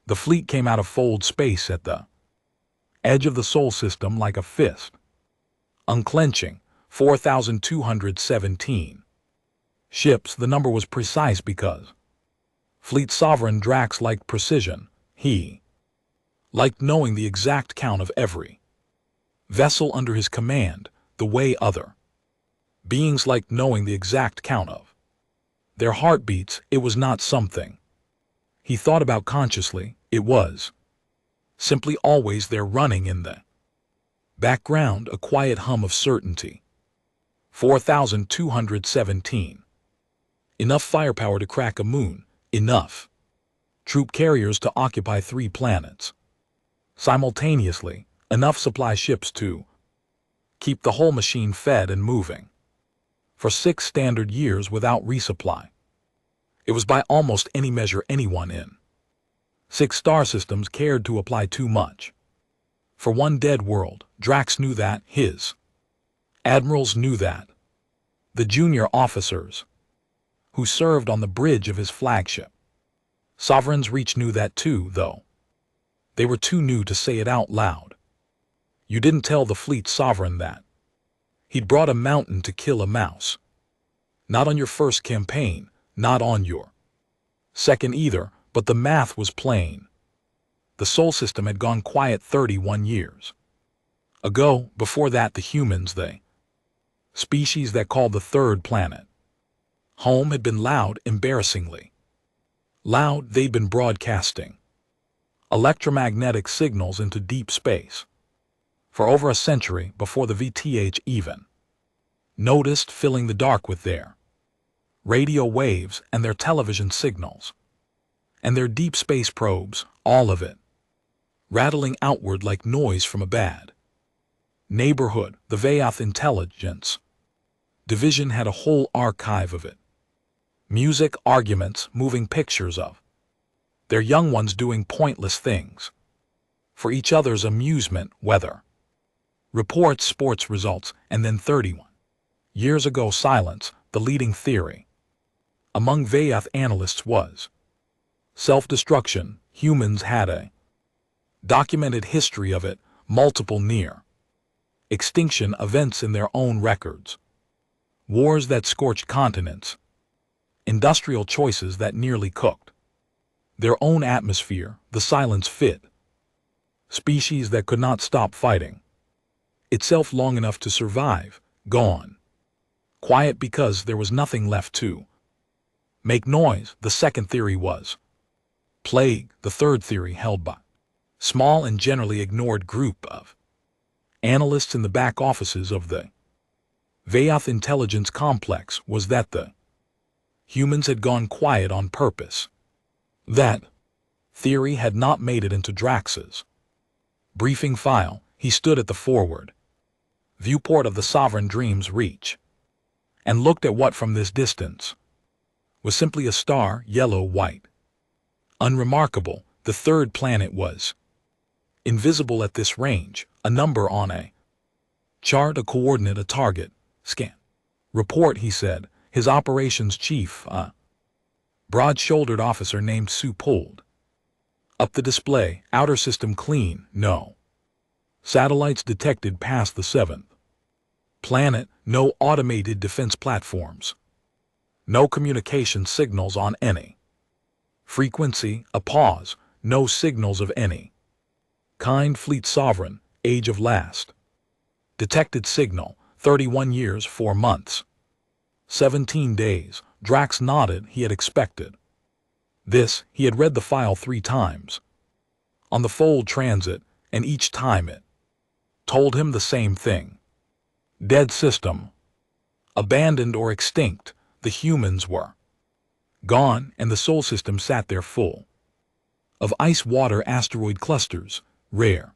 The fleet came out of fold space at the edge of the Sol system like a fist. Unclenching, 4,217. Ships, the number was precise because Fleet Sovereign Drax liked precision. He liked knowing the exact count of every vessel under his command, the way other beings liked knowing the exact count of their heartbeats. It was not something he thought about consciously, it was simply always there, running in the background, a quiet hum of certainty. 4,217. Enough firepower to crack a moon, enough troop carriers to occupy 3 planets simultaneously, enough supply ships to keep the whole machine fed and moving for 6 standard years without resupply. It was by almost any measure anyone in 6 star systems cared to apply too much. For one dead world, Drax knew that, his admirals knew that, the junior officers who served on the bridge of his flagship Sovereign's Reach knew that too, though they were too new to say it out loud. You didn't tell the Fleet Sovereign that he'd brought a mountain to kill a mouse. Not on your first campaign, not on your second either, but the math was plain. The Sol system had gone quiet 31 years ago. Before that, the humans, the species that called the 3rd planet home, had been loud, embarrassingly loud. They'd been broadcasting electromagnetic signals into deep space for over a century before the VTH even noticed, filling the dark with their radio waves and their television signals and their deep space probes, all of it rattling outward like noise from a bad neighborhood. The Vayath Intelligence Division had a whole archive of it. Music, arguments, moving pictures of their young ones doing pointless things for each other's amusement, weather reports, sports results, and then 31 years ago, silence. The leading theory among Vayath analysts was self-destruction. Humans had a documented history of it, multiple near extinction events in their own records, wars that scorched continents, industrial choices that nearly cooked their own atmosphere, the silence fit, species that could not stop fighting itself long enough to survive, gone quiet because there was nothing left to make noise. The second theory was plague. The third theory, held by small and generally ignored group of analysts in the back offices of the Vayath intelligence complex, was that the humans had gone quiet on purpose. That theory had not made it into Drax's briefing file. He stood at the forward viewport of the Sovereign Dream's Reach and looked at what from this distance was simply a star, yellow-white. Unremarkable, the 3rd planet was invisible at this range, a number on a chart, a coordinate, a target. Scan. Report, he said. His operations chief, a broad-shouldered officer named Sue, pulled up the display. Outer system clean, no satellites detected past the 7th planet, no automated defense platforms, no communication signals on any frequency. A pause, no signals of any kind. Fleet Sovereign, age of last detected signal, 31 years, 4 months, 17 days. Drax nodded. He had expected this. He had read the file 3 times on the Fold transit, and each time it told him the same thing. Dead system. Abandoned or extinct. The humans were gone, and the Sol system sat there full of ice-water asteroid clusters, rare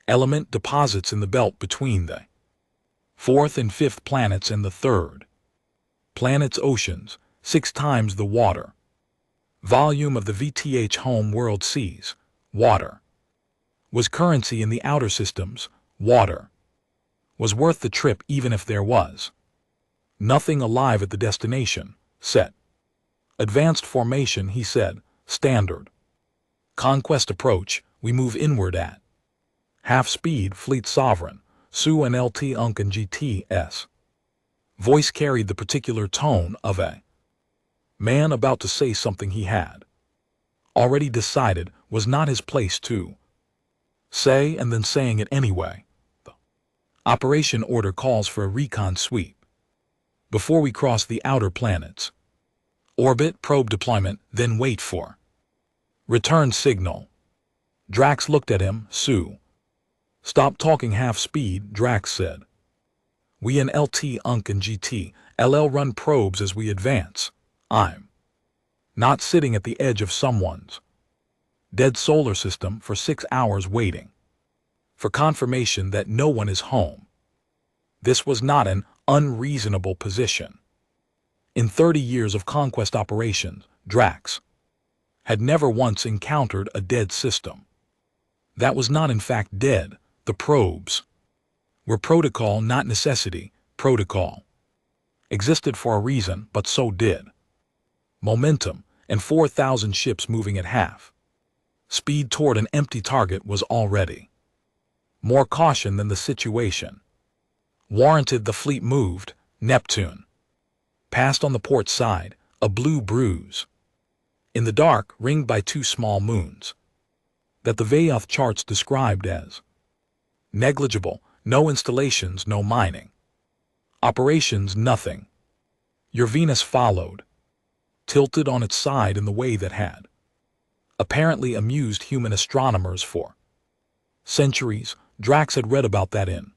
element deposits in the belt between the 4th and 5th planets and the 3rd planet's oceans, 6 times the water volume of the VTH home world seas. Water was currency in the outer systems. Water was worth the trip even if there was nothing alive at the destination. Set. Advanced formation, he said. Standard. Conquest approach, we move inward at half-speed, fleet sovereign, SU and LT UNC and GTS. Voice carried the particular tone of a man about to say something he had already decided was not his place to say, and then saying it anyway. The operation order calls for a recon sweep before we cross the outer planets. Orbit probe deployment, then wait for return signal. Drax looked at him. Sue. Stop talking half-speed, Drax said. We in LT UNC and GT LL run probes as we advance. I'm not sitting at the edge of someone's dead solar system for 6 hours waiting for confirmation that no one is home. This was not an unreasonable position. In 30 years of conquest operations, Drax had never once encountered a dead system that was not in fact dead. The probes were protocol, not necessity. Protocol existed for a reason, but so did momentum, and 4,000 ships moving at half speed toward an empty target was already more caution than the situation warranted. The fleet moved. Neptune passed on the port side, a blue bruise in the dark, ringed by 2 small moons that the Vayoth charts described as negligible. No installations, no mining operations, nothing. Your Venus followed, tilted on its side in the way that had apparently amused human astronomers for centuries. Drax had read about that in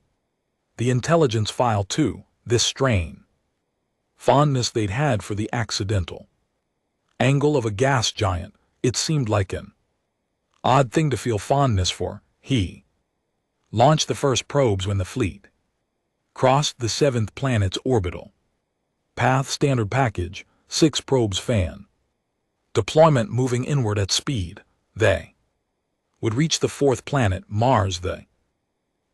the intelligence file too. This strain fondness they'd had for the accidental angle of a gas giant, it seemed like an odd thing to feel fondness for. He launched the first probes when the fleet crossed the 7th planet's orbital path. Standard package, 6 probes fan deployment, moving inward at speed. They would reach the 4th planet, Mars. The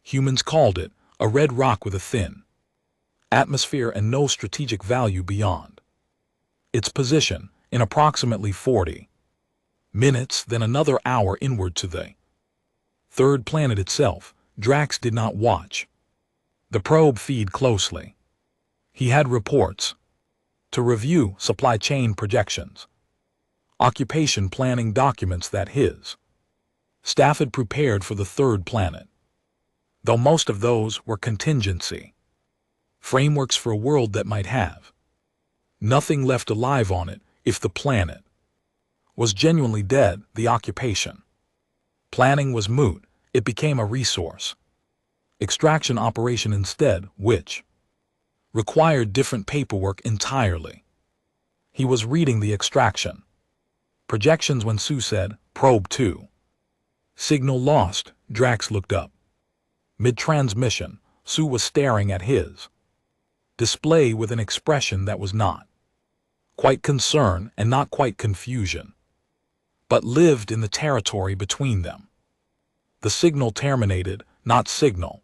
humans called it a red rock with a thin atmosphere and no strategic value beyond its position. In approximately 40 minutes, then another hour inward to the 3rd planet itself. Drax did not watch the probe feed closely. He had reports to review, supply chain projections, occupation planning documents that his staff had prepared for the 3rd planet, though most of those were contingency frameworks for a world that might have nothing left alive on it. If the planet was genuinely dead, the occupation planning was moot. It became a resource extraction operation instead, which required different paperwork entirely. He was reading the extraction projections when Sue said, "Probe 2. Signal lost." Drax looked up. Mid-transmission, Sue was staring at his display with an expression that was not quite concern and not quite confusion, but lived in the territory between them. The signal terminated, not signal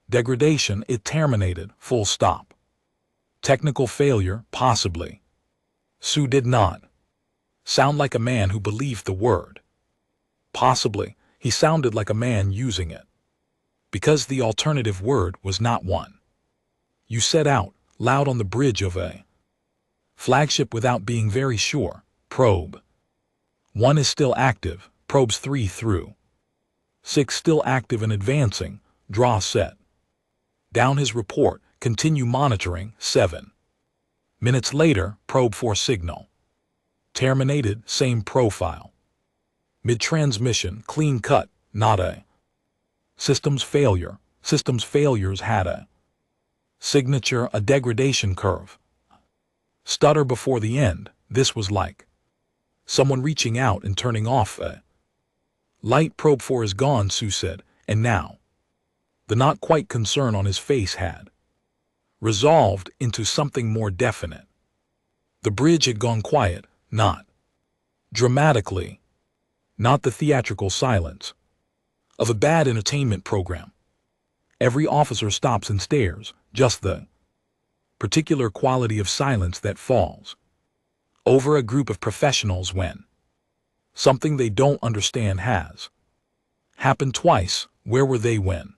degradation, it terminated, full stop. Technical failure, possibly. Sue did not sound like a man who believed the word possibly. He sounded like a man using it because the alternative word was not one. You set out loud on the bridge of a flagship without being very sure. Probe 1 is still active. Probes 3 through 6 still active and advancing. Draw set down his report. Continue monitoring. 7 minutes later, probe 4 signal terminated. Same profile. Mid-transmission, clean cut, not a systems failure. Systems failures had a signature, a degradation curve. Stutter before the end. This was like someone reaching out and turning off a light. Probe 4 is gone, Sue said, and now the not quite concern on his face had resolved into something more definite. The bridge had gone quiet, not dramatically, not the theatrical silence of a bad entertainment program. Every officer stops and stares, just the particular quality of silence that falls over a group of professionals when Something they don't understand has happened twice. Where were they when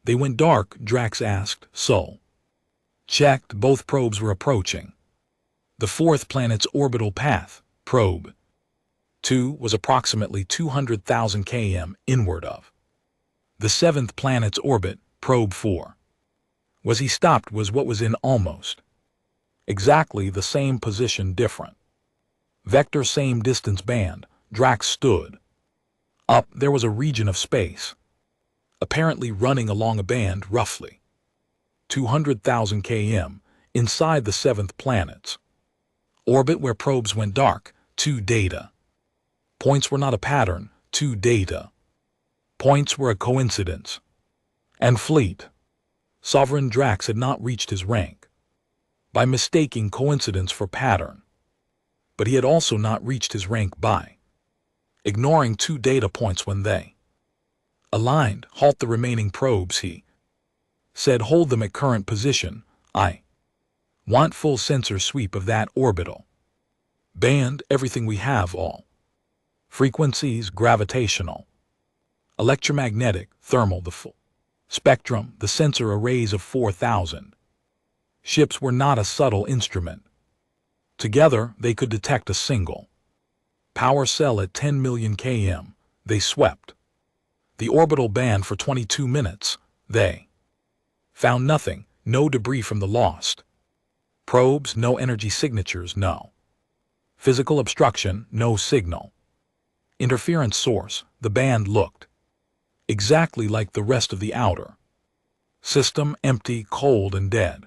they went dark? Drax asked. Sol checked. Both probes were approaching the fourth planet's orbital path. Probe 2 was approximately 200,000 km inward of the seventh planet's orbit. Probe 4 was he stopped was what was in almost exactly the same position, different vector, same distance band. Drax stood up. There was a region of space apparently running along a band roughly 200,000 km inside the seventh planet's orbit where probes went dark. 2 data points were not a pattern. 2 data points were a coincidence. And fleet sovereign Drax had not reached his rank by mistaking coincidence for pattern, but he had also not reached his rank by ignoring 2 data points when they aligned. Halt the remaining probes, he said. Hold them at current position. I want full sensor sweep of that orbital band. Everything we have, all frequencies, gravitational, electromagnetic, thermal, the full spectrum. The sensor arrays of 4,000 ships were not a subtle instrument. Together they could detect a single power cell at 10 million km. They swept the orbital band for 22 minutes. They found nothing. No debris from the lost probes, no energy signatures, no physical obstruction, no signal interference source. The band looked exactly like the rest of the outer system, empty, cold, and dead.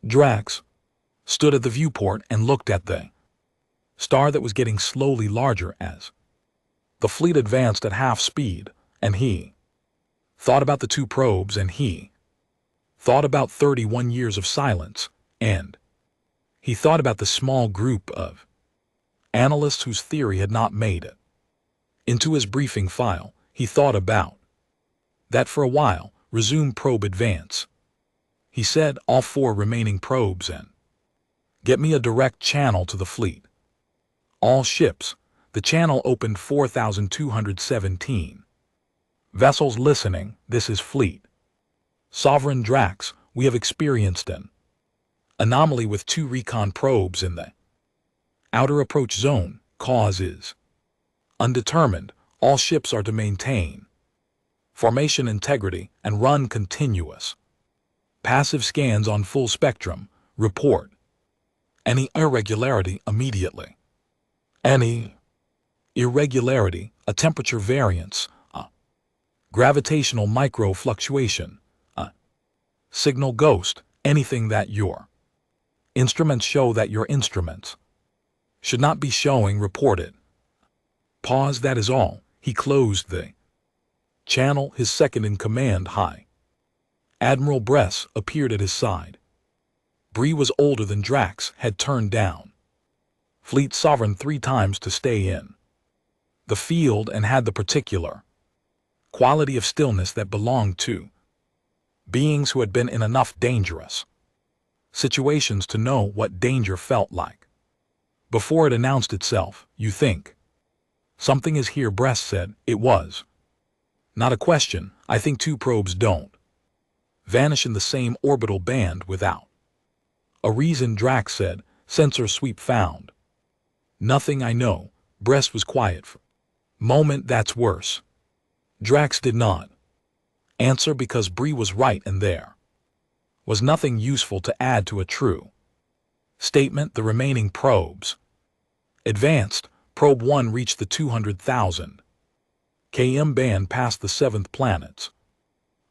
Drax stood at the viewport and looked at the star that was getting slowly larger as the fleet advanced at half speed, and he thought about the 2 probes, and he thought about 31 years of silence, and he thought about the small group of analysts whose theory had not made it into his briefing file. He thought about that for a while. Resume probe advance, he said. All 4 remaining probes, and get me a direct channel to the fleet. All ships. The channel opened. 4,217 vessels listening. This is fleet sovereign Drax. We have experienced an anomaly with 2 recon probes in the outer approach zone. Cause is undetermined. All ships are to maintain formation integrity and run continuous passive scans on full spectrum. Report any irregularity immediately. Any irregularity, a temperature variance, a gravitational micro fluctuation, a signal ghost, anything that your instruments show that your instruments should not be showing. Report it. Pause. That is all. He closed the channel. His second-in-command, High Admiral Bress, appeared at his side. Bree was older than Drax, had turned down Fleet Sovereign 3 times to stay in the field, and had the particular quality of stillness that belonged to beings who had been in enough dangerous situations to know what danger felt like before it announced itself. You think something is here, Bress said. It was not a question. I think 2 probes don't vanish in the same orbital band without a reason, Drax said. Sensor sweep found nothing. I know. Bress was quiet for a moment. That's worse. Drax did not answer because Bree was right, and there was nothing useful to add to a true statement. The remaining probes advanced. Probe 1 reached the 200,000 km band past the 7th planet's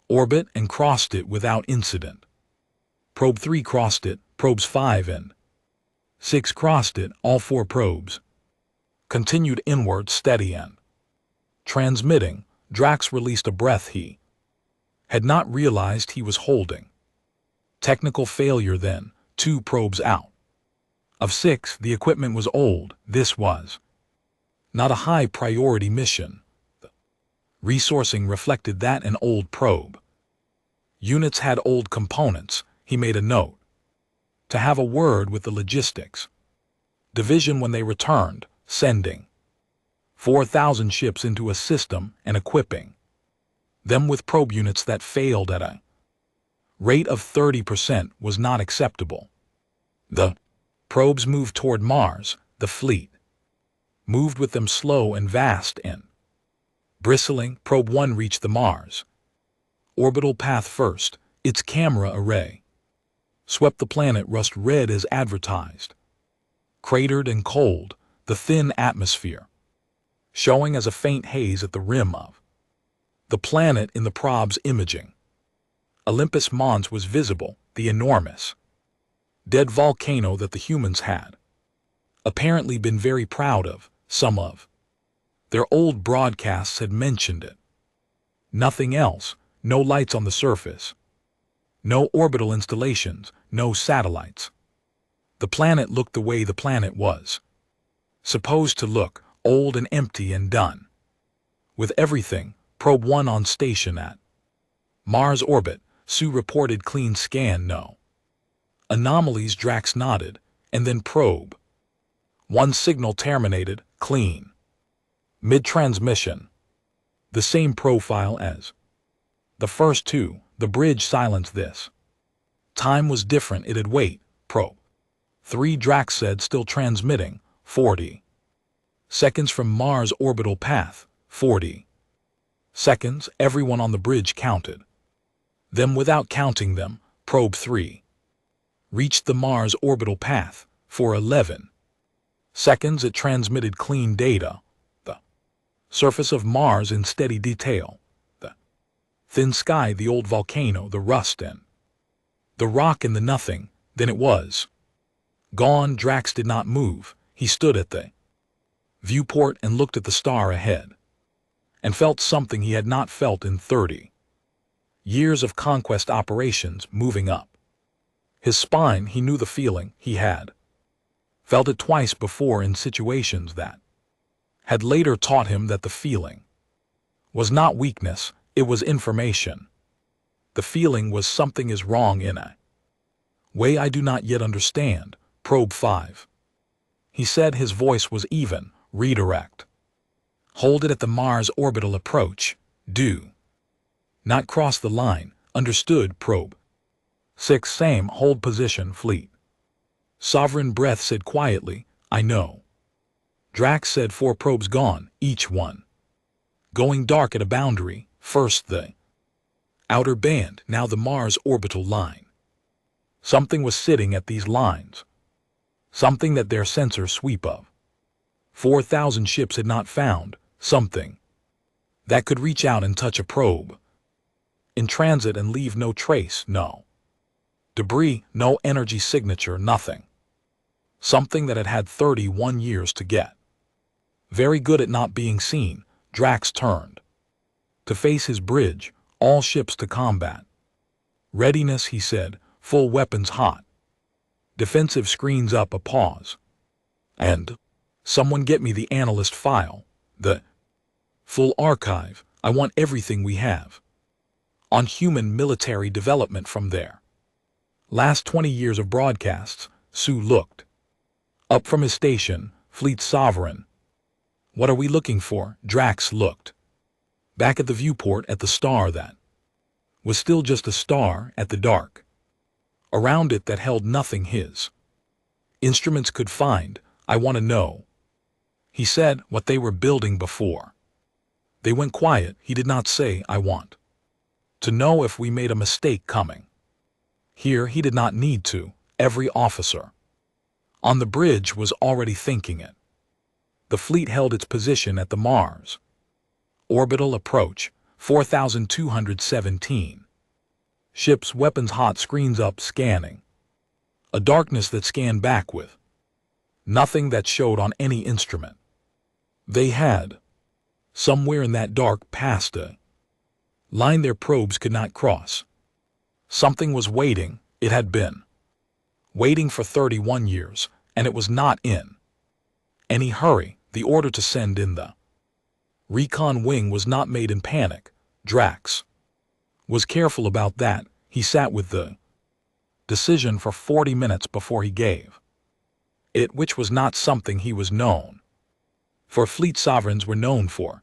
orbit and crossed it without incident. Probe 3 crossed it. Probes 5 and 6 crossed it. All 4 probes continued inward, steady and transmitting. Drax released a breath. He had not realized he was holding technical failure then. 2 probes out of 6. The equipment was old. This was not a high-priority mission. The resourcing reflected that. An old probe units had old components. He made a note to have a word with the logistics division when they returned, sending 4,000 ships into a system and equipping them with probe units that failed at a rate of 30% was not acceptable. The probes moved toward Mars. The fleet moved with them slow and vast and bristling. Probe 1 reached the Mars orbital path first. Its camera array swept the planet rust red as advertised. Cratered and cold, the thin atmosphere showing as a faint haze at the rim of the planet in the probe's imaging. Olympus Mons was visible, the enormous dead volcano that the humans had apparently been very proud of. Some of their old broadcasts had mentioned it. Nothing else, no lights on the surface, no orbital installations, no satellites. The planet looked the way the planet was supposed to look, old and empty and done with everything. Probe 1 on station at Mars orbit. Sue reported clean scan, no anomalies. Drax nodded, and then Probe 1 signal terminated, clean. Mid-transmission. The same profile as the first two. The bridge silenced this. Time was different. It'd wait. Probe 3 Drax said, still transmitting. 40 seconds from Mars orbital path. 40 seconds. Everyone on the bridge counted them without counting them. Probe 3 reached the Mars orbital path. For 11 seconds it transmitted clean data. The surface of Mars in steady detail. The thin sky, the old volcano, the rust and the rock and the nothing. Then it was gone. Drax did not move. He stood at the viewport and looked at the star ahead and felt something he had not felt in 30 years of conquest operations moving up his spine. He knew the feeling. He had felt it twice before in situations that had later taught him that the feeling was not weakness, it was information. The feeling was something is wrong in a way I do not yet understand. Probe 5. He said, his voice was even. Redirect. Hold it at the Mars orbital approach. Do not cross the line. Understood. Probe 6. Same. Hold position. Fleet Sovereign Breath said quietly, I know. Drax said, 4 probes gone, each one going dark at a boundary. First the outer band, now the Mars orbital line. Something was sitting at these lines. Something that their sensor sweep of 4,000 ships had not found. Something that could reach out and touch a probe in transit and leave no trace, no debris, no energy signature, nothing. Something that had had 31 years to get very good at not being seen. Drax turned to face his bridge. All ships to combat. Readiness, he said, full weapons hot. Defensive screens up. A pause. And someone get me the analyst file. The full archive. I want everything we have on human military development from there. Last 20 years of broadcasts. Sue looked up from his station. Fleet Sovereign. What are we looking for? Drax looked back at the viewport, at the star that was still just a star, at the dark around it that held nothing his instruments could find. I want to know, he said, what they were building before they went quiet. He did not say, I want to know if we made a mistake coming here. He did not need to. Every officer on the bridge was already thinking it. The fleet held its position at the Mars orbital approach. 4,217 ships, weapons hot, screens up, scanning. A darkness that scanned back with nothing that showed on any instrument. They had somewhere in that dark past a line their probes could not cross. Something was waiting. It had been waiting for 31 years, and it was not in any hurry. The order to send in the recon wing was not made in panic. Drax was careful about that. He sat with the decision for 40 minutes before he gave it, which was not something he was known For fleet sovereigns were known for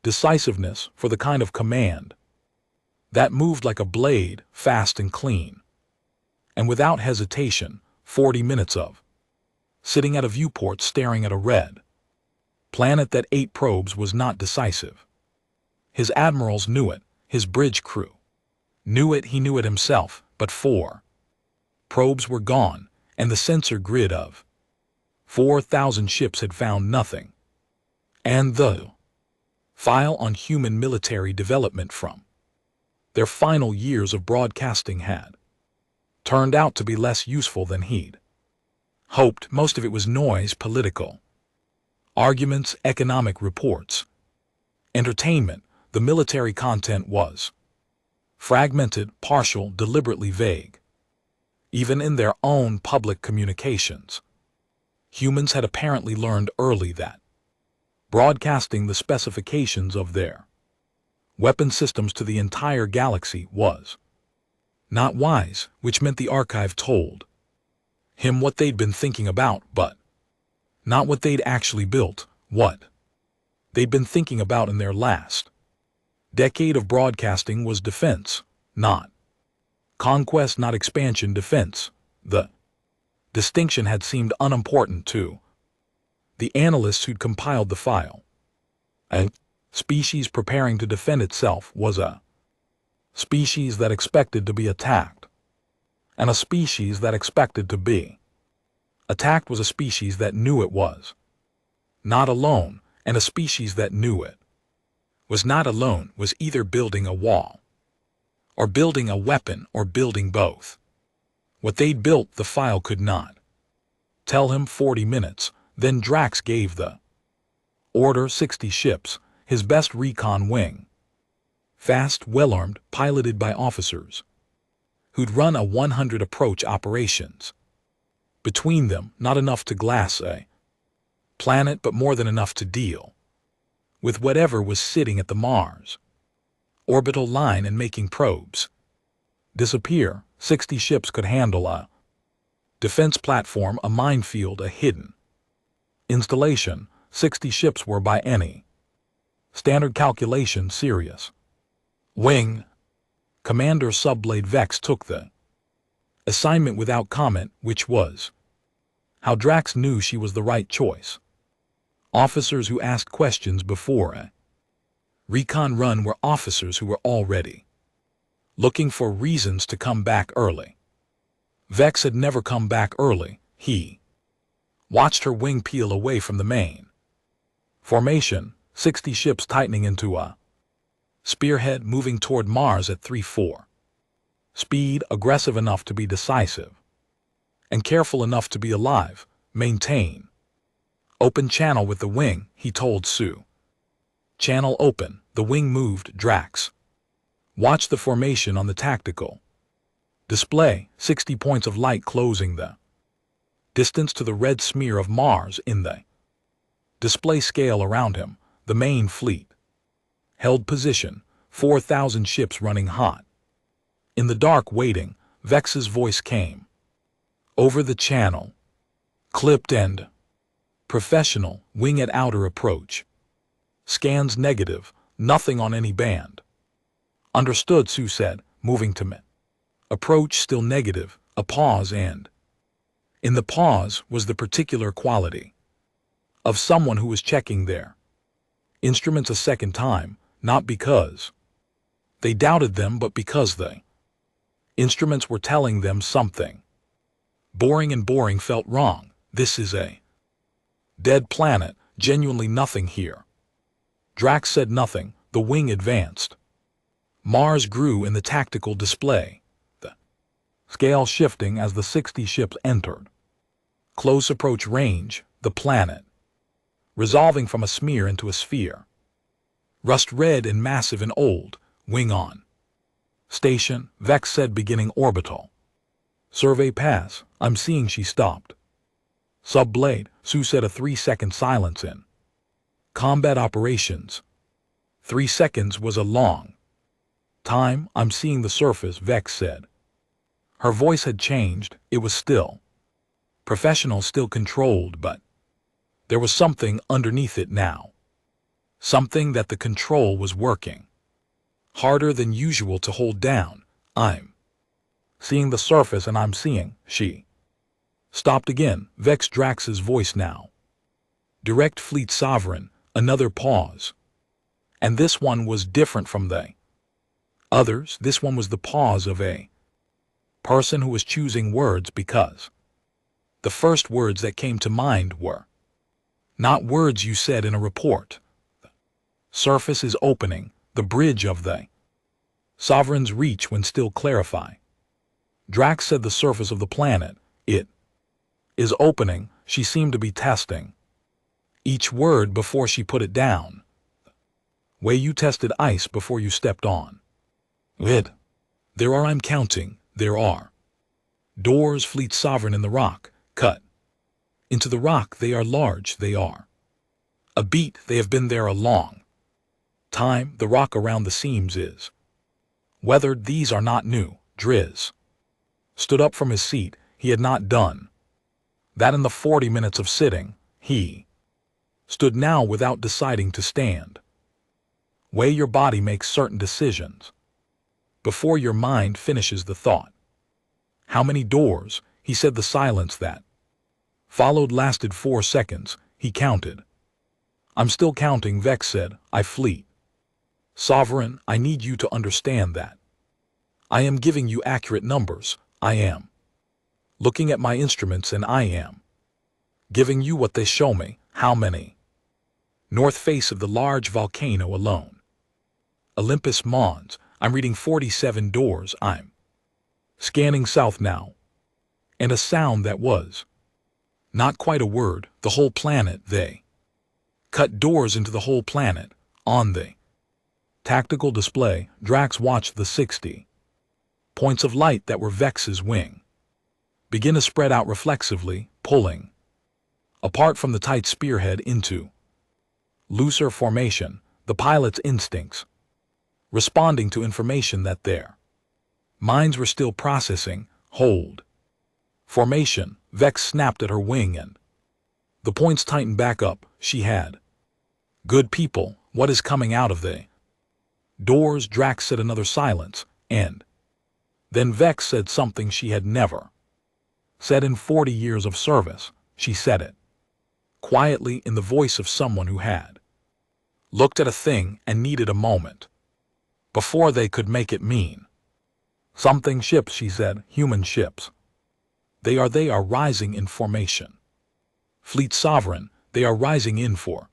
decisiveness, for the kind of command that moved like a blade, fast and clean. And without hesitation, 40 minutes of sitting at a viewport staring at a red planet that 8 probes was not decisive. His admirals knew it, his bridge crew knew it, he knew it himself, but 4 probes were gone, and the sensor grid of 4,000 ships had found nothing. And the file on human military development from their final years of broadcasting had turned out to be less useful than he'd hoped. Most of it was noise, political arguments, economic reports, entertainment. The military content was fragmented, partial, deliberately vague. Even in their own public communications, humans had apparently learned early that broadcasting the specifications of their weapon systems to the entire galaxy was not wise, which meant the archive told him what they'd been thinking about, but not what they'd actually built, what they'd been thinking about in their last decade of broadcasting was defense, not conquest, not expansion, defense. The distinction had seemed unimportant to the analysts who'd compiled the file. A species preparing to defend itself was a species that expected to be attacked, and a species that expected to be attacked was a species that knew it was not alone, and a species that knew it was not alone was either building a wall, or building a weapon, or building both. What they'd built, the file could not tell him. 40 minutes, then Drax gave the order. 60 ships, his best recon wing, fast, well-armed, piloted by officers who'd run a 100 approach operations. Between them, not enough to glass a planet, but more than enough to deal with whatever was sitting at the Mars orbital line and making probes disappear. 60 ships could handle a defense platform, a minefield, a hidden installation. 60 ships were, by any standard calculation, serious. Wing Commander Subblade Vex took the assignment without comment, which was how Drax knew she was the right choice. Officers who asked questions before a recon run were officers who were already looking for reasons to come back early. Vex had never come back early. He watched her wing peel away from the main formation, 60 ships tightening into a spearhead, moving toward Mars at 3-4 speed, aggressive enough to be decisive, and careful enough to be alive. Maintain open channel with the wing, he told Sue. Channel open. The wing moved. Drax watched the formation on the tactical display. 60 points of light closing the distance to the red smear of Mars in the display scale around him. The main fleet held position, 4,000 ships running hot. In the dark, waiting, Vex's voice came over the channel. Clipped end. Professional, wing at outer approach. Scans negative, nothing on any band. Understood, Sue said, moving to mid. Approach still negative, a pause, and in the pause was the particular quality of someone who was checking their instruments a second time, not because they doubted them, but because the instruments were telling them something. Boring, and boring felt wrong. This is a dead planet, genuinely nothing here. Drax said nothing. The wing advanced. Mars grew in the tactical display, the scale shifting as the 60 ships entered close approach range. The planet resolving from a smear into a sphere. Rust red and massive and old. Wing on station, Vex said, beginning orbital survey pass. I'm seeing. She stopped. Subblade, Sue said, a 3-second silence in combat operations. 3 seconds was a long time. I'm seeing the surface, Vex said. Her voice had changed. It was still professional, still controlled, but There was something underneath it now. Something that the control was working harder than usual to hold down. I'm seeing the surface and I'm seeing, she stopped again, Vex Drax's voice now. Direct Fleet Sovereign, another pause. And this one was different from the others. This one was the pause of a person who was choosing words, because the first words that came to mind were not words you said in a report. The surface is opening, the bridge of the Sovereign's reach when still clarify. Drax said the surface of the planet, it is opening. She seemed to be testing each word before she put it down. Way you tested ice before you stepped on it. There are, I'm counting, there are doors, Fleet Sovereign, in the rock, cut into the rock. They are large, they are a beat, they have been there a long time. The rock around the seams is weathered. These are not new. Driz stood up from his seat. He had not done that in the 40 minutes of sitting. He stood now without deciding to stand. Way your body makes certain decisions before your mind finishes the thought. How many doors? He said. The silence that followed lasted 4 seconds. He counted. I'm still counting, Vex said. I Fleet Sovereign, I need you to understand that I am giving you accurate numbers. I am looking at my instruments and I am giving you what they show me. How many? North face of the large volcano alone. Olympus Mons. I'm reading 47 doors. I'm scanning south now. And a sound that was not quite a word. The whole planet. They cut doors into the whole planet. On the tactical display, Drax watched the 60 points of light that were Vex's wing begin to spread out reflexively, pulling apart from the tight spearhead into looser formation. The pilot's instincts responding to information that their minds were still processing. Hold formation. Vex snapped at her wing and the points tightened back up. She had good people. What is coming out of the doors? Drax said. Another silence, and then Vex said something she had never said in 40 years of service. She said it quietly, in the voice of someone who had looked at a thing and needed a moment before they could make it mean something. Ships, she said. Human ships. They are rising in formation. Fleet Sovereign, they are rising in for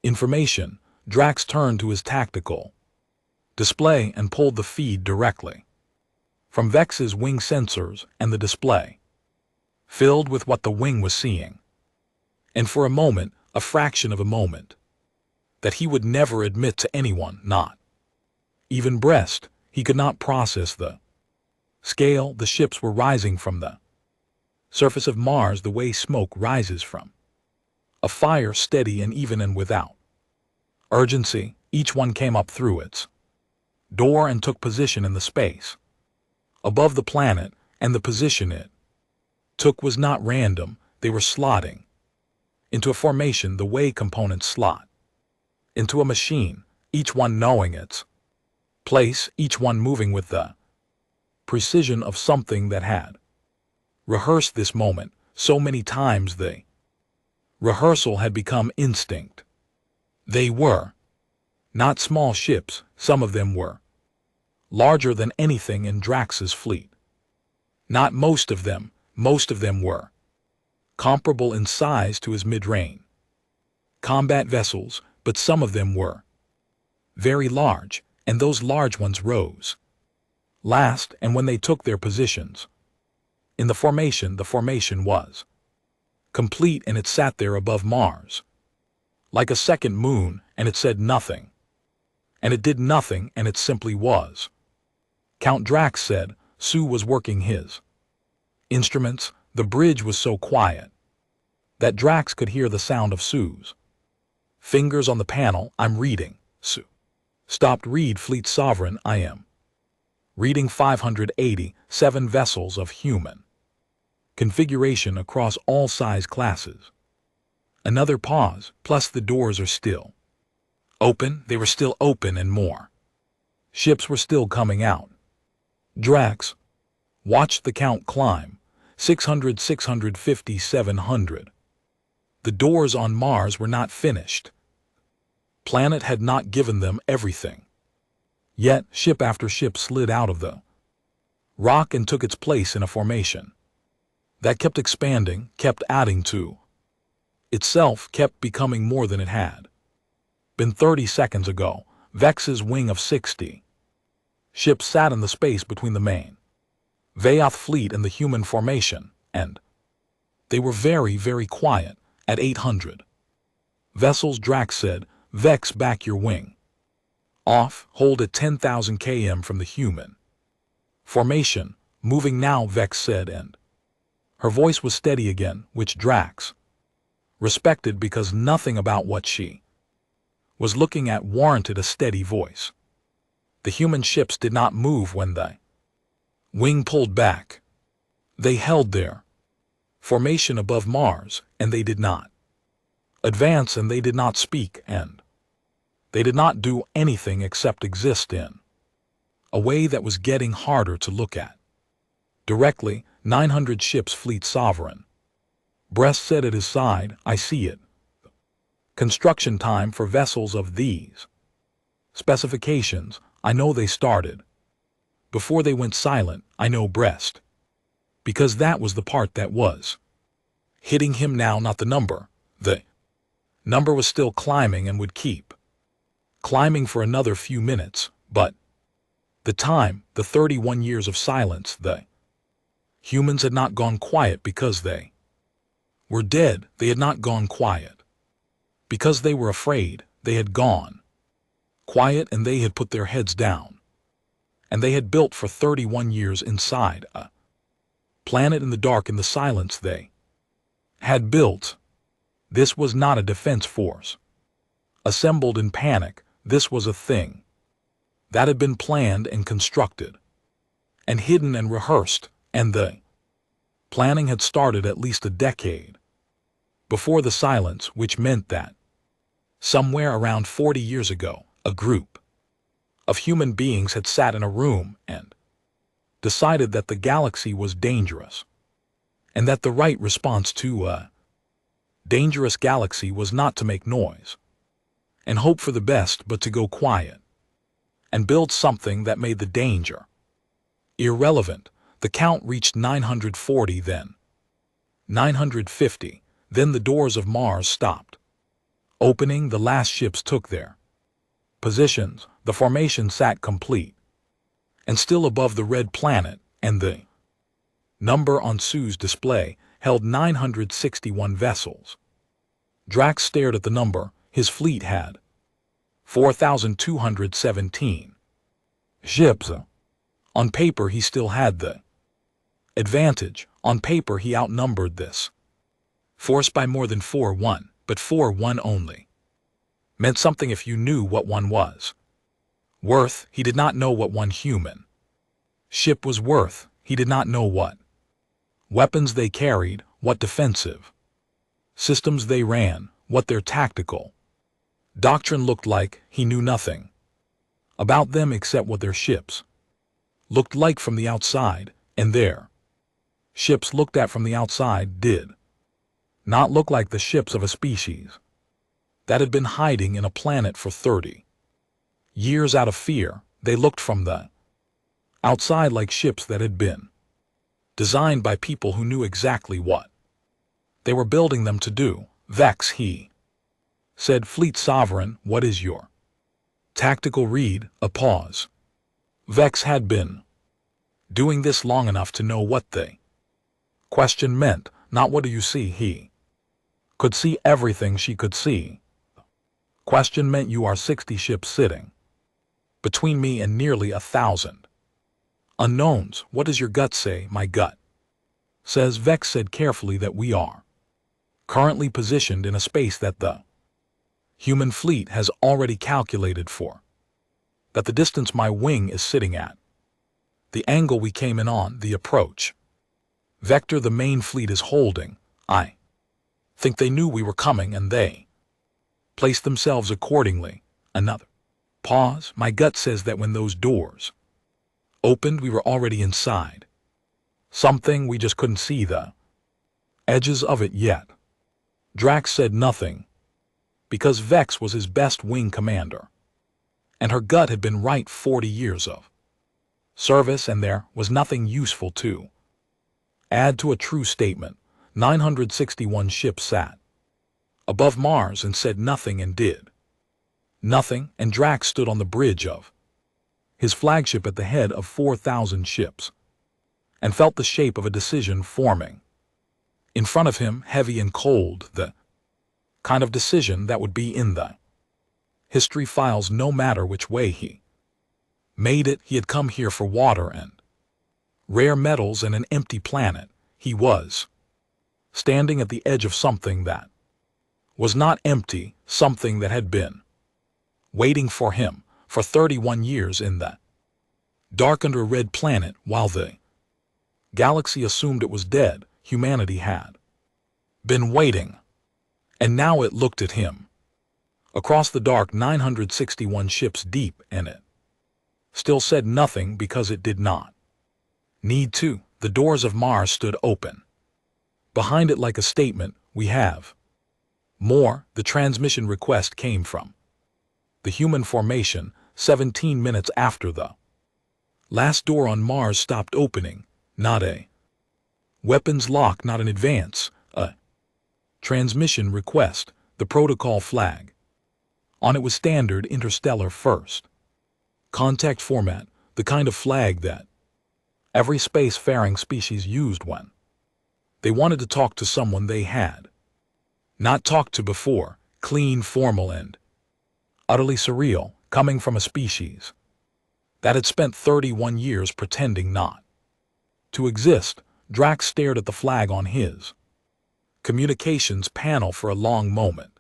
information. Drax turned to his tactical display and pulled the feed directly from Vex's wing sensors, and the display filled with what the wing was seeing. And for a moment, a fraction of a moment, that he would never admit to anyone, not even Brest, he could not process the scale. The ships were rising from the surface of Mars the way smoke rises from a fire, steady and even and without urgency. Each one came up through its door and took position in the space above the planet, and the position it took was not random. They were slotting into a formation the way components slot into a machine, each one knowing its place, each one moving with the precision of something that had rehearsed this moment so many times. The rehearsal had become instinct. They were not small ships. Some of them were larger than anything in Drax's fleet. Not most of them. Most of them were comparable in size to his mid-range combat vessels, but some of them were very large, and those large ones rose last. And when they took their positions in the formation was complete, and it sat there above Mars like a second moon, and it said nothing, and it did nothing, and it simply was. Count Drax said. Sue was working his instruments. The bridge was so quiet that Drax could hear the sound of Sue's fingers on the panel. I'm reading. Sue stopped. Read, Fleet Sovereign. I am reading 587 vessels of human configuration across all size classes. Another pause, plus the doors are still open. They were still open and more ships were still coming out. Drax watched the count climb. 600, 650, 700. The doors on Mars were not finished. Planet had not given them everything. Yet, ship after ship slid out of the rock and took its place in a formation that kept expanding, kept adding to itself, kept becoming more than it had been 30 seconds ago. Vex's wing of 60 ships sat in the space between the main Vaoth fleet and the human formation, and they were very, very quiet. At 800 vessels, Drax said, "Vex, back your wing off, hold at 10,000 km from the human formation. Moving now," Vex said, and her voice was steady again, which Drax respected because nothing about what she was looking at warranted a steady voice. The human ships did not move when the wing pulled back. They held their formation above Mars, and they did not advance, and they did not speak, and they did not do anything except exist in a way that was getting harder to look at. Directly, 900 ships fleet sovereign. Brest said at his side, "I see it. Construction time for vessels of these specifications. I know they started before they went silent. I know, Brest." Because that was the part that was hitting him now, not the number. The number was still climbing and would keep climbing for another few minutes, but the time, the 31 years of silence, the humans had not gone quiet because they were dead. They had not gone quiet because they were afraid. They had gone quiet, and they had put their heads down, and they had built for 31 years inside a planet in the dark, in the silence they had built. This was not a defense force assembled in panic. This was a thing that had been planned and constructed and hidden and rehearsed, and the planning had started at least a decade before the silence, which meant that somewhere around 40 years ago, a group of human beings had sat in a room and decided that the galaxy was dangerous, and that the right response to a dangerous galaxy was not to make noise and hope for the best, but to go quiet and build something that made the danger irrelevant. The count reached 940, then 950, then the doors of Mars stopped opening. The last ships took their positions. The formation sat complete and still above the red planet, and the number on Sue's display held 961 vessels. Drax stared at the number. His fleet had 4,217 ships. On paper, he still had the advantage. On paper, he outnumbered this force by more than 4-1, but 4-1 only meant something if you knew what one was worth. He did not know what one human ship was worth. He did not know what weapons they carried, what defensive systems they ran, what their tactical doctrine looked like. He knew nothing about them except what their ships looked like from the outside, and their ships looked at from the outside did not look like the ships of a species that had been hiding in a planet for 30 years out of fear. They looked from the outside like ships that had been designed by people who knew exactly what they were building them to do. "Vex," he said, "Fleet Sovereign, what is your tactical read?" A pause. Vex had been doing this long enough to know what the question meant. Not "what do you see?" He could see everything she could see. Question meant "you are 60 ships sitting between me and nearly 1,000 unknowns. What does your gut say?" "My gut says," Vex said carefully, "that we are currently positioned in a space that the human fleet has already calculated for, that the distance my wing is sitting at, the angle we came in on, the approach vector the main fleet is holding, I Think they knew we were coming and they placed themselves accordingly. Another pause. My gut says that when those doors opened, we were already inside. Something we just couldn't see the edges of it yet. Drax said nothing, because Vex was his best wing commander, and her gut had been right 40 years of service, and there was nothing useful to add to a true statement. 961 ships sat above Mars and said nothing and did nothing, and Drax stood on the bridge of his flagship at the head of 4,000 ships and felt the shape of a decision forming in front of him, heavy and cold, the kind of decision that would be in the history files no matter which way he made it. He had come here for water and rare metals and an empty planet. He was standing at the edge of something that was not empty, something that had been waiting for him for 31 years in the dark under a red planet. While the galaxy assumed it was dead, humanity had been waiting, and now it looked at him across the dark 961 ships deep, and it still said nothing because it did not need to. The doors of Mars stood open behind it like a statement. We have more. The transmission request came from the human formation 17 minutes after the last door on Mars stopped opening. Not a weapons lock, not an advance, a transmission request. The protocol flag on it was standard interstellar first contact format, the kind of flag that every spacefaring species used when they wanted to talk to someone they had not talked to before. Clean, formal, and utterly surreal, coming from a species that had spent 31 years pretending not to exist. Drax stared at the flag on his communications panel for a long moment.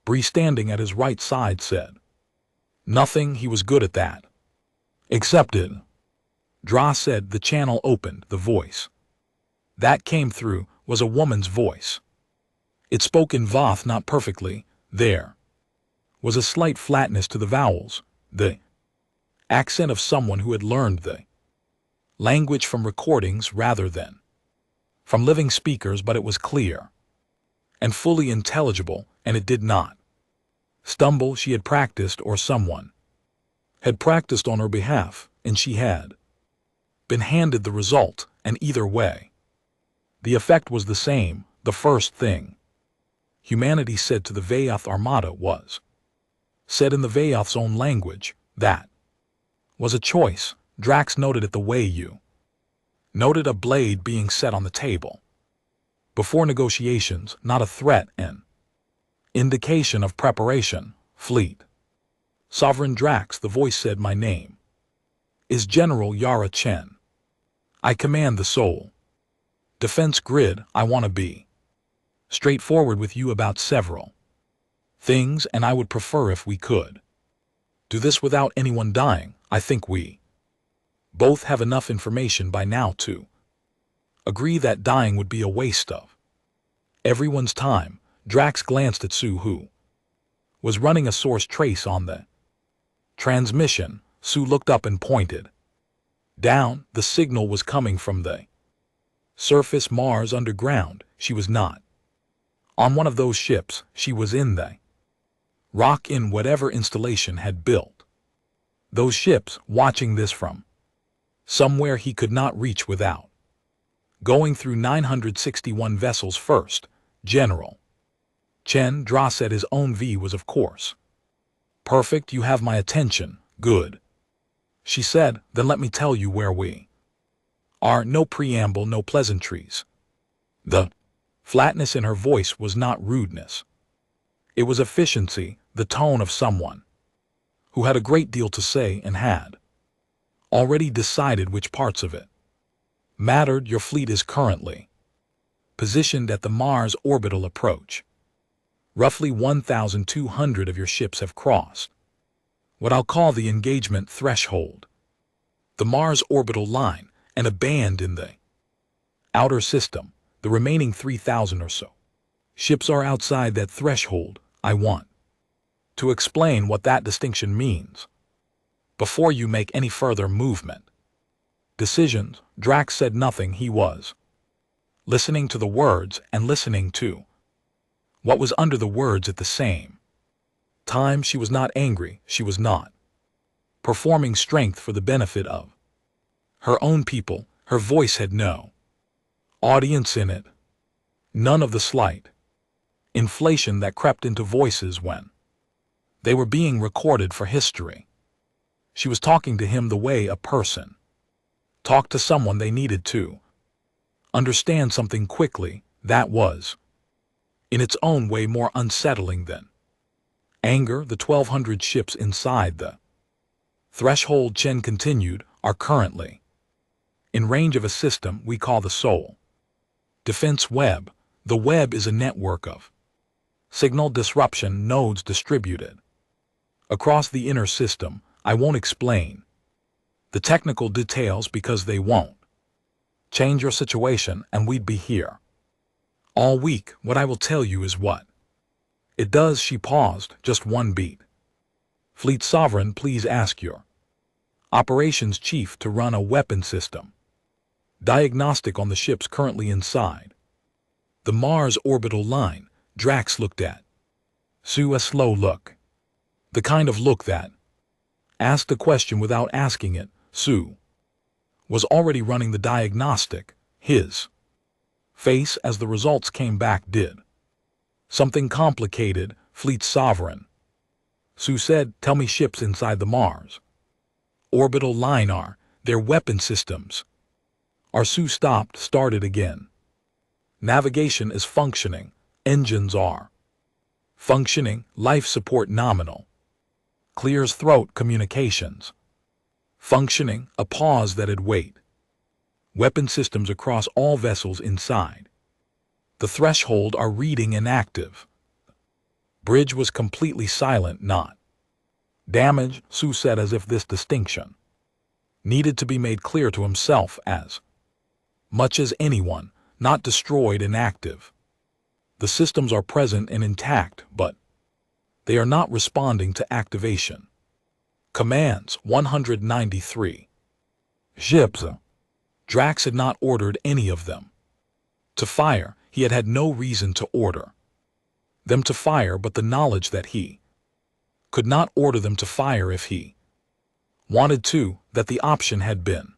Bree, standing at his right side, said nothing. He was good at that. Accepted. Dra said. The channel opened. The voice that came through was a woman's voice. It spoke in Voth, not perfectly. There was a slight flatness to the vowels, the accent of someone who had learned the language from recordings rather than from living speakers, but it was clear and fully intelligible, and it did not stumble. She had practiced, or someone had practiced on her behalf, and she had been handed the result, and either way, the effect was the same. The first thing humanity said to the Vayoth Armada was said in the Vayoth's own language. That was a choice. Drax noted it the way you noted a blade being set on the table before negotiations, not a threat, an indication of preparation. Fleet Sovereign Drax, the voice said. My name is General Yara Chen. I command the Soul Defense Grid. I want to be straightforward with you about several things, and I would prefer if we could do this without anyone dying. I think we both have enough information by now to agree that dying would be a waste of everyone's time. Drax glanced at Sue, who was running a source trace on the transmission. Sue looked up and pointed down. The signal was coming from the surface, Mars underground. She was not on one of those ships. She was in the rock, in whatever installation had built those ships, watching this from somewhere he could not reach without going through 961 vessels first. General Chen. Dra said. His own V was, of course, perfect. You have my attention. Good, she said. Then let me tell you where we are. No preamble, no pleasantries. The flatness in her voice was not rudeness. It was efficiency, the tone of someone who had a great deal to say and had already decided which parts of it mattered. Your fleet is currently positioned at the Mars orbital approach. Roughly 1,200 of your ships have crossed what I'll call the engagement threshold, the Mars orbital line, and a band in the outer system. The remaining 3,000 or so Ships are outside that threshold. I want to explain what that distinction means before you make any further movement. Decisions. Drax said nothing. He was listening to the words and listening to what was under the words at the same time. She was not angry. She was not performing strength for the benefit of her own people. Her voice had no audience in it. None of the slight inflation that crept into voices when they were being recorded for history. She was talking to him the way a person talked to someone they needed to understand something quickly. That was, in its own way, more unsettling than anger. The 1,200 ships inside the threshold, Chen continued, are currently in range of a system we call the Soul Defense Web. The web is a network of signal disruption nodes distributed across the inner system. I won't explain the technical details because they won't change your situation and we'd be here all week. What I will tell you is what it does. She paused just one beat. Fleet Sovereign, please ask your operations chief to run a weapon system diagnostic on the ships currently inside the Mars orbital line. Drax looked at Sue, a slow look, the kind of look that asked a question without asking it. Sue was already running the diagnostic. His face, as the results came back, did something complicated. Fleet Sovereign, Sue said, tell me, ships inside the Mars orbital line, are their weapon systems? Are Sue stopped, started again. Navigation is functioning. Engines are functioning. Life support nominal. Clears throat. Communications functioning. A pause that had wait. Weapon systems across all vessels inside the threshold are reading and active. Bridge was completely silent. Not damage, Sue said, as if this distinction needed to be made clear to himself as much as anyone. Not destroyed, inactive. The systems are present and intact, but they are not responding to activation commands. 193 ships. Drax had not ordered any of them to fire. He had had no reason to order them to fire, but the knowledge that he could not order them to fire if he wanted to, that the option had been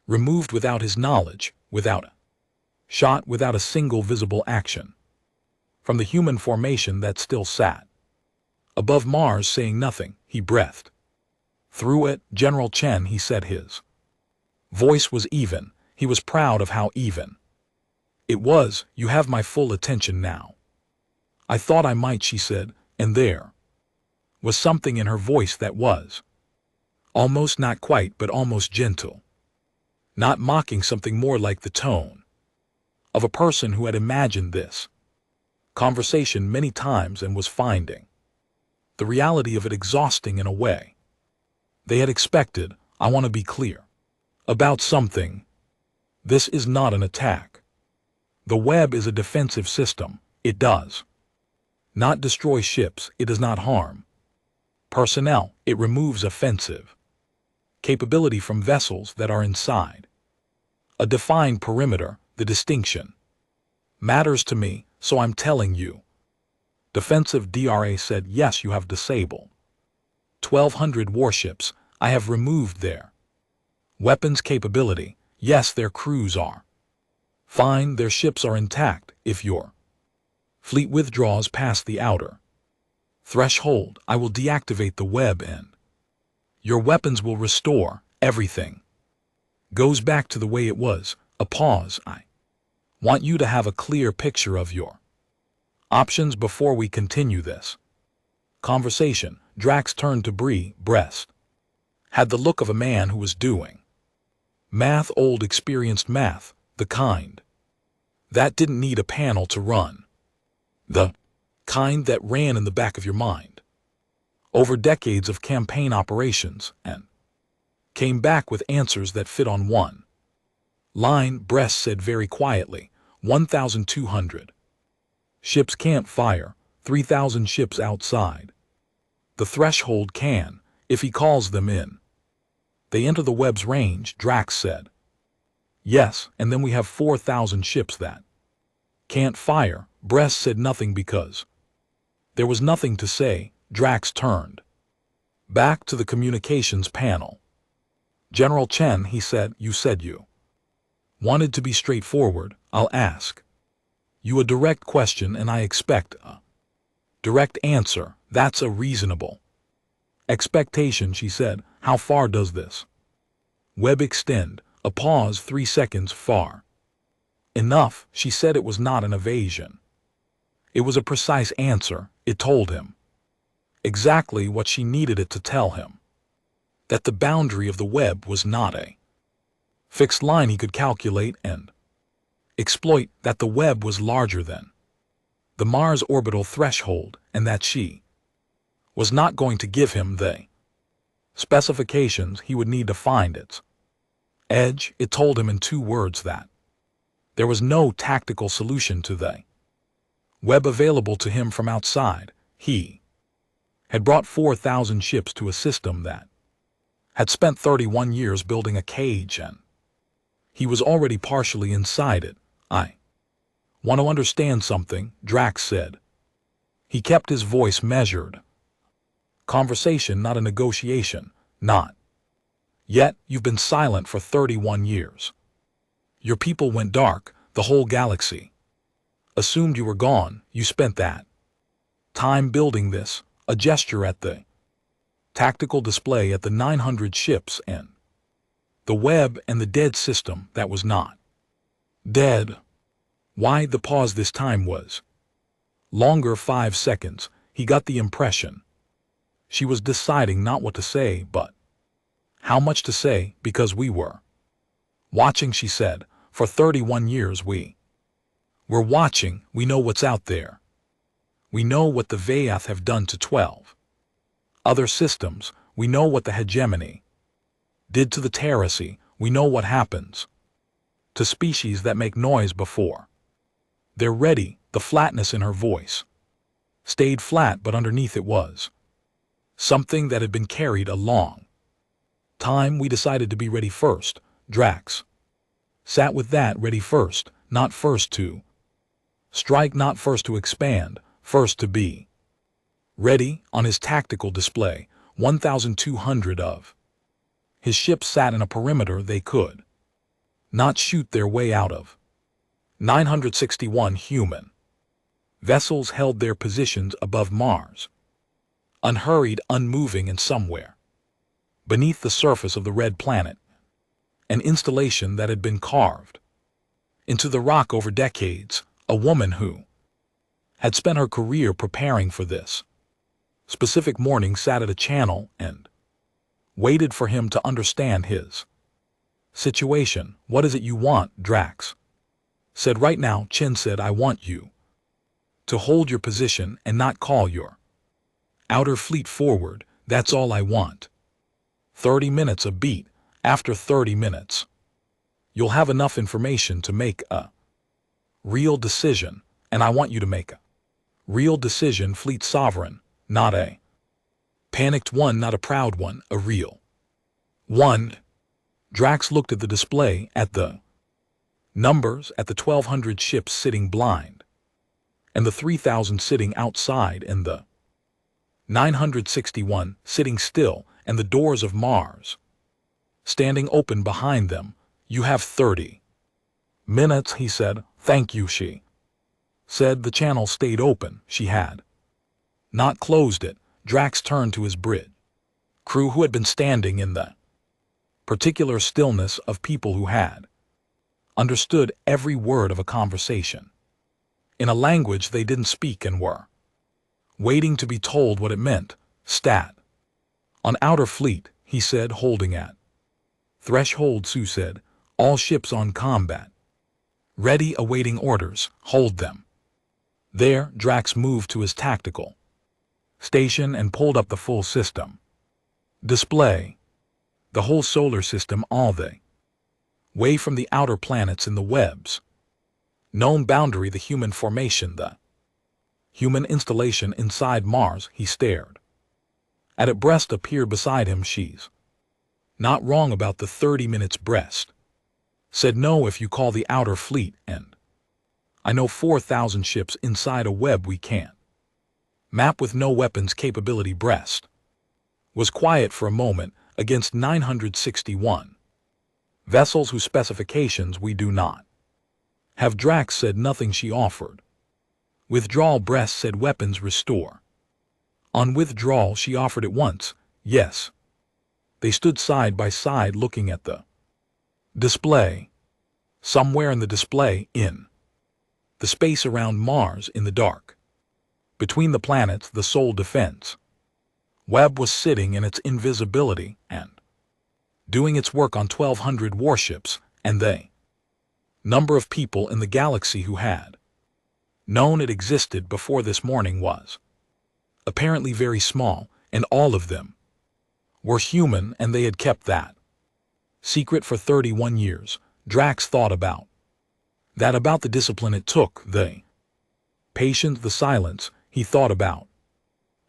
removed without his knowledge, without a shot, without a single visible action from the human formation that still sat above Mars, saying nothing. He breathed through it. General Chen, he said. His voice was even. He was proud of how even it was. You have my full attention now. I thought I might, she said, and there was something in her voice that was almost, not quite, but almost gentle. Not mocking, something more like the tone of a person who had imagined this conversation many times and was finding the reality of it exhausting in a way they had expected. I want to be clear about something. This is not an attack. The web is a defensive system. It does not destroy ships. It does not harm personnel. It removes offensive capability from vessels that are inside a defined perimeter. The distinction matters to me, so I'm telling you. Defensive. DRA said, yes, you have disabled 1,200 warships. I have removed their weapons capability. Yes, their crews are fine. Their ships are intact. If your fleet withdraws past the outer threshold, I will deactivate the web and your weapons will restore. Everything goes back to the way it was. A pause. I want you to have a clear picture of your options before we continue this conversation. Drax turned to Bree. Breast had the look of a man who was doing math, old experienced math, the kind that didn't need a panel to run, the kind that ran in the back of your mind over decades of campaign operations and came back with answers that fit on one line. Breast said very quietly, 1,200 Ships can't fire, 3,000 ships outside. The threshold can, if he calls them in. They enter the web's range, Drax said. Yes, and then we have 4,000 ships that can't fire. Bress said nothing because there was nothing to say. Drax turned back to the communications panel. General Chen, he said, you said you wanted to be straightforward. I'll ask you a direct question and I expect a direct answer. That's a reasonable expectation, she said. How far does this web extend? A pause, 3 seconds. Far enough, she said. It was not an evasion. It was a precise answer. It told him exactly what she needed it to tell him. That the boundary of the web was not a fixed line he could calculate and exploit, that the web was larger than the Mars orbital threshold, and that she was not going to give him the specifications he would need to find its edge. It told him in 2 words that there was no tactical solution to the web available to him from outside. He had brought 4,000 ships to a system that had spent 31 years building a cage, and he was already partially inside it. I want to understand something, Drax said. He kept his voice measured. Conversation, not a negotiation. Not yet. You've been silent for 31 years. Your people went dark. The whole galaxy assumed you were gone. You spent that time building this, a gesture at the tactical display, at the 900 ships and the web and the dead system that was not dead. Why? The pause this time was longer, 5 seconds. He got the impression she was deciding not what to say, but how much to say, because we were watching, she said. For 31 years we were watching. We know what's out there. We know what the Vayath have done to 12 other systems. We know what the hegemony did to the Terrace. We know what happens to species that make noise before they're ready. The flatness in her voice stayed flat, but underneath it was something that had been carried a long time. We decided to be ready first. Drax sat with that. Ready first, not first to strike, not first to expand, first to be ready. On his tactical display, 1,200 of his ships sat in a perimeter they could not shoot their way out of. 961 human vessels held their positions above Mars, unhurried, unmoving, and somewhere beneath the surface of the red planet, an installation that had been carved into the rock over decades, a woman who had spent her career preparing for this specific morning sat at a channel and waited for him to understand his situation. What is it you want? Drax said. Right now, Chen said, I want you to hold your position and not call your outer fleet forward. That's all I want. 30 minutes a beat. After 30 minutes, you'll have enough information to make a real decision, and I want you to make a real decision. Fleet sovereign, not a panicked one, not a proud one, a real one. Drax looked at the display, at the numbers, at the 1,200 ships sitting blind, and the 3,000 sitting outside, and the 961 sitting still, and the doors of Mars standing open behind them. You have 30 minutes, he said. Thank you, she said. The channel stayed open. She had not closed it. Drax turned to his bridge crew, who had been standing in the particular stillness of people who had understood every word of a conversation in a language they didn't speak, and were waiting to be told what it meant. Stat on outer fleet, he said, holding at threshold. Sue said, all ships on combat ready, awaiting orders. Hold them there. Drax moved to his tactical station and pulled up the full system display. The whole solar system, all the way from the outer planets in the web's known boundary, the human formation, the Human installation inside Mars, he stared. At it breast appeared beside him. She's not wrong about the 30 minutes breast. Said no if you call the outer fleet, and I know 4,000 ships inside a web we can't map with no weapons capability. Breast was quiet for a moment against 961 vessels whose specifications we do not have. Drax said nothing. She offered withdrawal. Breast said weapons restore. On withdrawal she offered at once, yes. They stood side by side looking at the display. Somewhere in the display, in the space around Mars in the dark, between the planets, the sole defense web was sitting in its invisibility and doing its work on 1,200 warships, and the number of people in the galaxy who had known it existed before this morning was apparently very small, and all of them were human, and they had kept that secret for 31 years. Drax thought about that, about the discipline it took, the patience, the silence. He thought about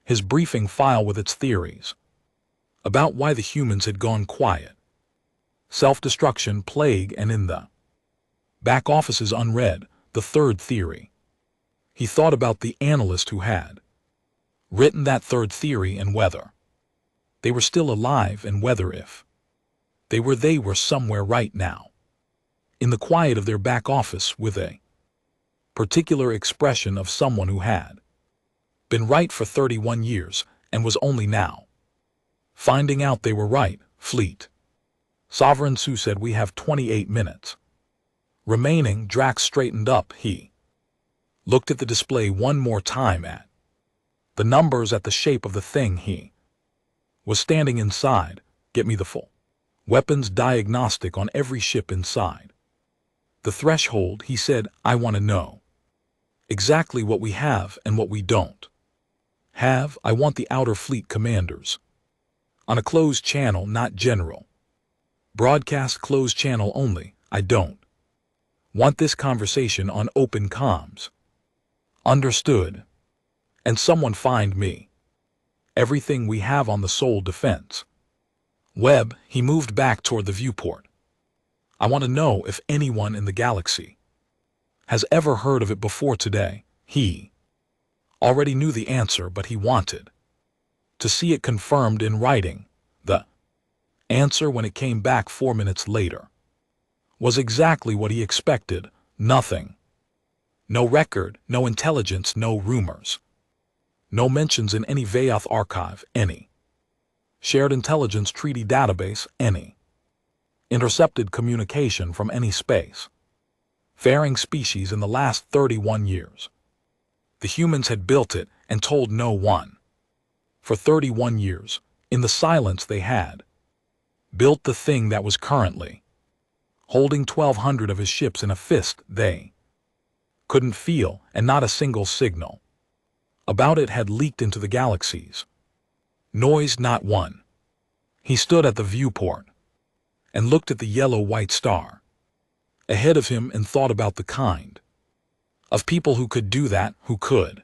his briefing file with its theories about why the humans had gone quiet, self-destruction, plague, and in the back offices unread, the third theory. He thought about the analyst who had written that third theory, and whether they were still alive, and whether if they were somewhere right now in the quiet of their back office with a particular expression of someone who had been right for 31 years and was only now finding out they were right. Fleet Sovereign Sue said we have 28 minutes remaining. Drax straightened up. He looked at the display one more time, at the numbers, at the shape of the thing he was standing inside. Get me the full weapons diagnostic on every ship inside the threshold, he said. I want to know exactly what we have and what we don't have. I want the outer fleet commanders on a closed channel, not general broadcast, closed channel only. I don't want this conversation on open comms. Understood? And someone find me everything we have on the sole defense web. He moved back toward the viewport. I want to know if anyone in the galaxy has ever heard of it before today. He already knew the answer, but he wanted to see it confirmed in writing. The answer, when it came back 4 minutes later, was exactly what he expected. Nothing. No record, no intelligence, no rumors. No mentions in any Vayoth archive, any shared intelligence treaty database, any intercepted communication from any space faring species in the last 31 years. The humans had built it and told no one. For 31 years, in the silence they had built the thing that was currently holding 1,200 of his ships in a fist. They couldn't feel, and not a single signal about it had leaked into the galaxies. Noise, not one. He stood at the viewport and looked at the yellow-white star ahead of him and thought about the kind of people who could do that, who could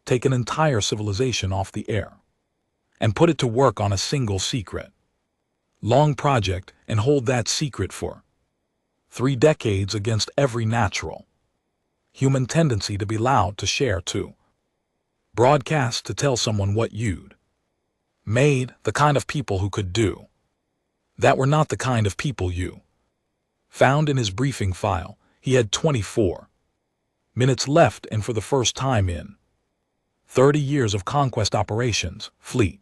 take an entire civilization off the air and put it to work on a single secret long project and hold that secret for 3 decades against every natural human tendency to be loud, to share, to broadcast, to tell someone what you'd made. The kind of people who could do that were not the kind of people you found. In his briefing file, he had 24 minutes left, and for the first time in 30 years of conquest operations, fleet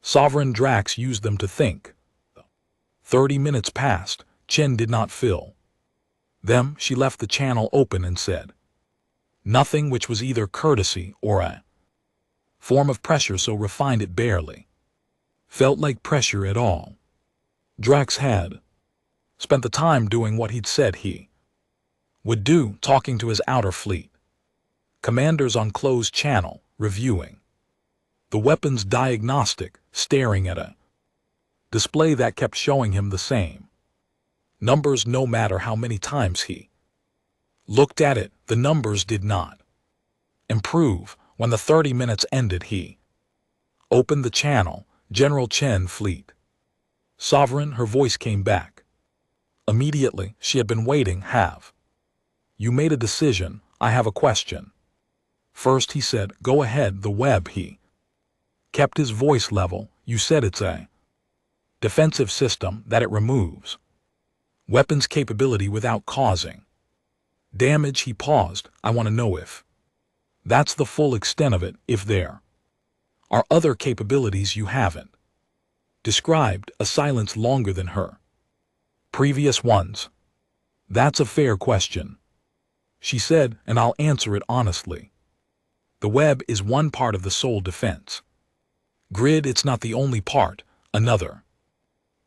Sovereign Drax used them to think. 30 minutes passed. Chen did not fill them. She left the channel open and said nothing, which was either courtesy or a form of pressure so refined it barely felt like pressure at all. Drax had spent the time doing what he'd said he would do, talking to his outer fleet commanders on closed channel, reviewing the weapons diagnostic, staring at a display that kept showing him the same numbers no matter how many times he looked at it. The numbers did not Improve. When the 30 minutes ended, he opened the channel. General Chen Fleet. Sovereign, her voice came back. Immediately, she had been waiting. Have you made a decision? I have a question. First, he said, go ahead. The web, he kept his voice level. You said it's a defensive system that it removes weapons capability without causing damage. He paused. I want to know if that's the full extent of it, if there are other capabilities you haven't described. A silence longer than her previous ones. That's a fair question, she said, and I'll answer it honestly. The web is one part of the soul defense grid. It's not the only part. Another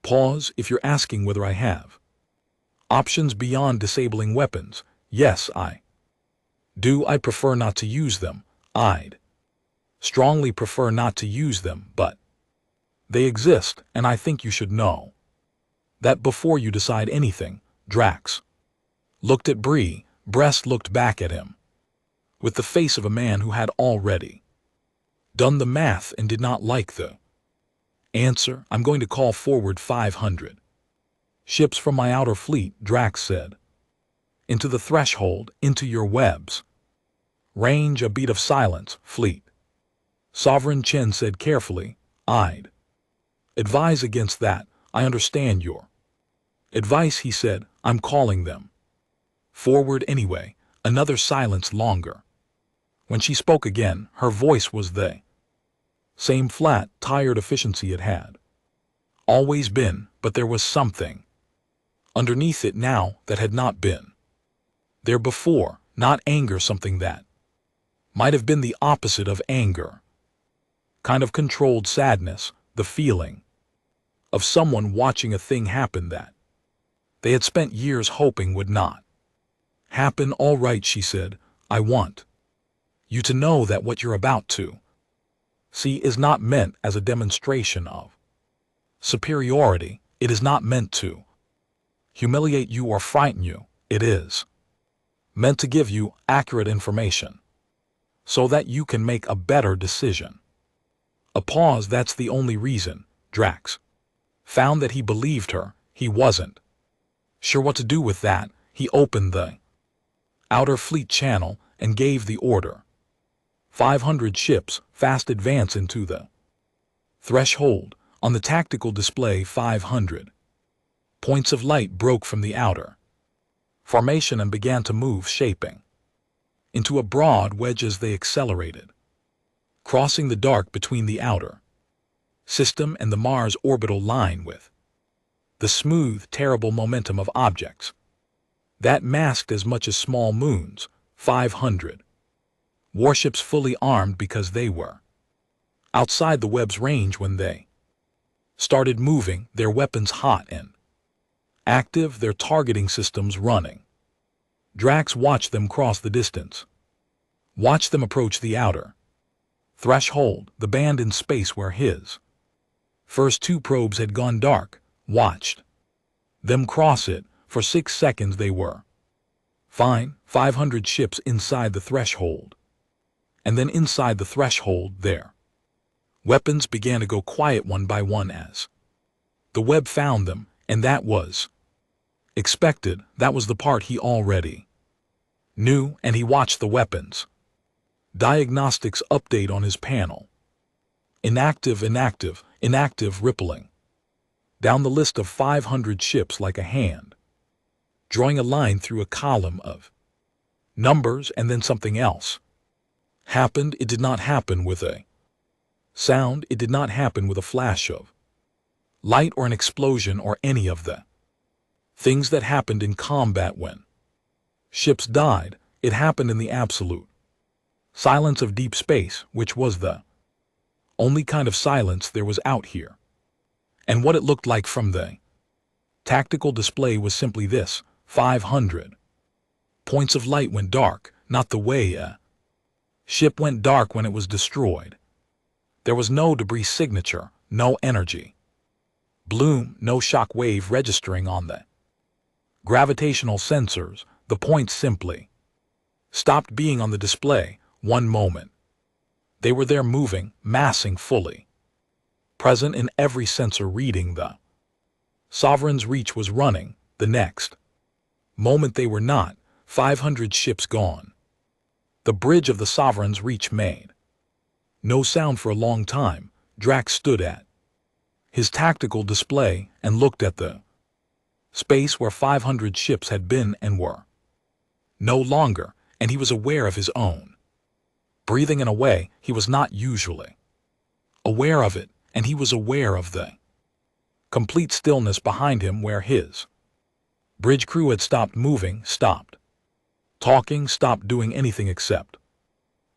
pause. If you're asking whether I have options beyond disabling weapons, yes, I do. I prefer not to use them. I'd strongly prefer not to use them, but they exist, and I think you should know that before you decide anything. Drax looked at Bree. Brest looked back at him with the face of a man who had already done the math and did not like the answer. I'm going to call forward 500 ships from my outer fleet, Drax said. Into the threshold, into your webs. Range. A beat of silence. Fleet. Sovereign Chen said carefully, I'd advise against that. I understand your advice, he said. I'm calling them forward anyway. Another silence longer. When she spoke again, her voice was the same flat, tired efficiency it had always been, but there was something underneath it now that had not been there before. Not anger, something that might have been the opposite of anger. Kind of controlled sadness, the feeling of someone watching a thing happen that they had spent years hoping would not happen. All right, she said, I want you to know that what you're about to see is not meant as a demonstration of superiority. It is not meant to humiliate you or frighten you. It is meant to give you accurate information so that you can make a better decision. A pause. That's the only reason. Drax found that he believed her. He wasn't sure what to do with that. He opened the outer fleet channel and gave the order. 500 ships, fast advance into the threshold. On the tactical display, 500 points of light broke from the outer formation and began to move, shaping into a broad wedge as they accelerated, crossing the dark between the outer system and the Mars orbital line with the smooth, terrible momentum of objects that masked as much as small moons. 500 warships fully armed because they were outside the web's range when they started moving, their weapons hot and active, their targeting systems running. Drax watched them cross the distance, watched them approach the outer threshold, the band in space where his first two probes had gone dark, watched them cross it. For 6 seconds they were fine. 500 ships inside the threshold. And then inside the threshold, their weapons began to go quiet one by one as the web found them, and that was expected. That was the part he already knew, and he watched the weapons diagnostics update on his panel. Inactive, inactive, inactive, rippling down the list of 500 ships like a hand drawing a line through a column of numbers, and then something else happened. It did not happen with a sound. It did not happen with a flash of light or an explosion or any of the things that happened in combat when ships died. It happened in the absolute silence of deep space, which was the only kind of silence there was out here. And what it looked like from the tactical display was simply this: 500 points of light went dark, not the way a ship went dark when it was destroyed. There was no debris signature, no energy bloom, no shock wave registering on the gravitational sensors. The points simply stopped being on the display, One moment. They were there moving, massing fully. Present in every sensor reading the Sovereign's reach was running. The next moment they were not. 500 ships gone. The bridge of the Sovereign's reach made no sound for a long time. Drax stood at his tactical display and looked at the space where 500 ships had been and were no longer, and he was aware of his own breathing in a way he was not usually aware of it, and he was aware of the complete stillness behind him where his bridge crew had stopped moving, stopped talking, stopped doing anything except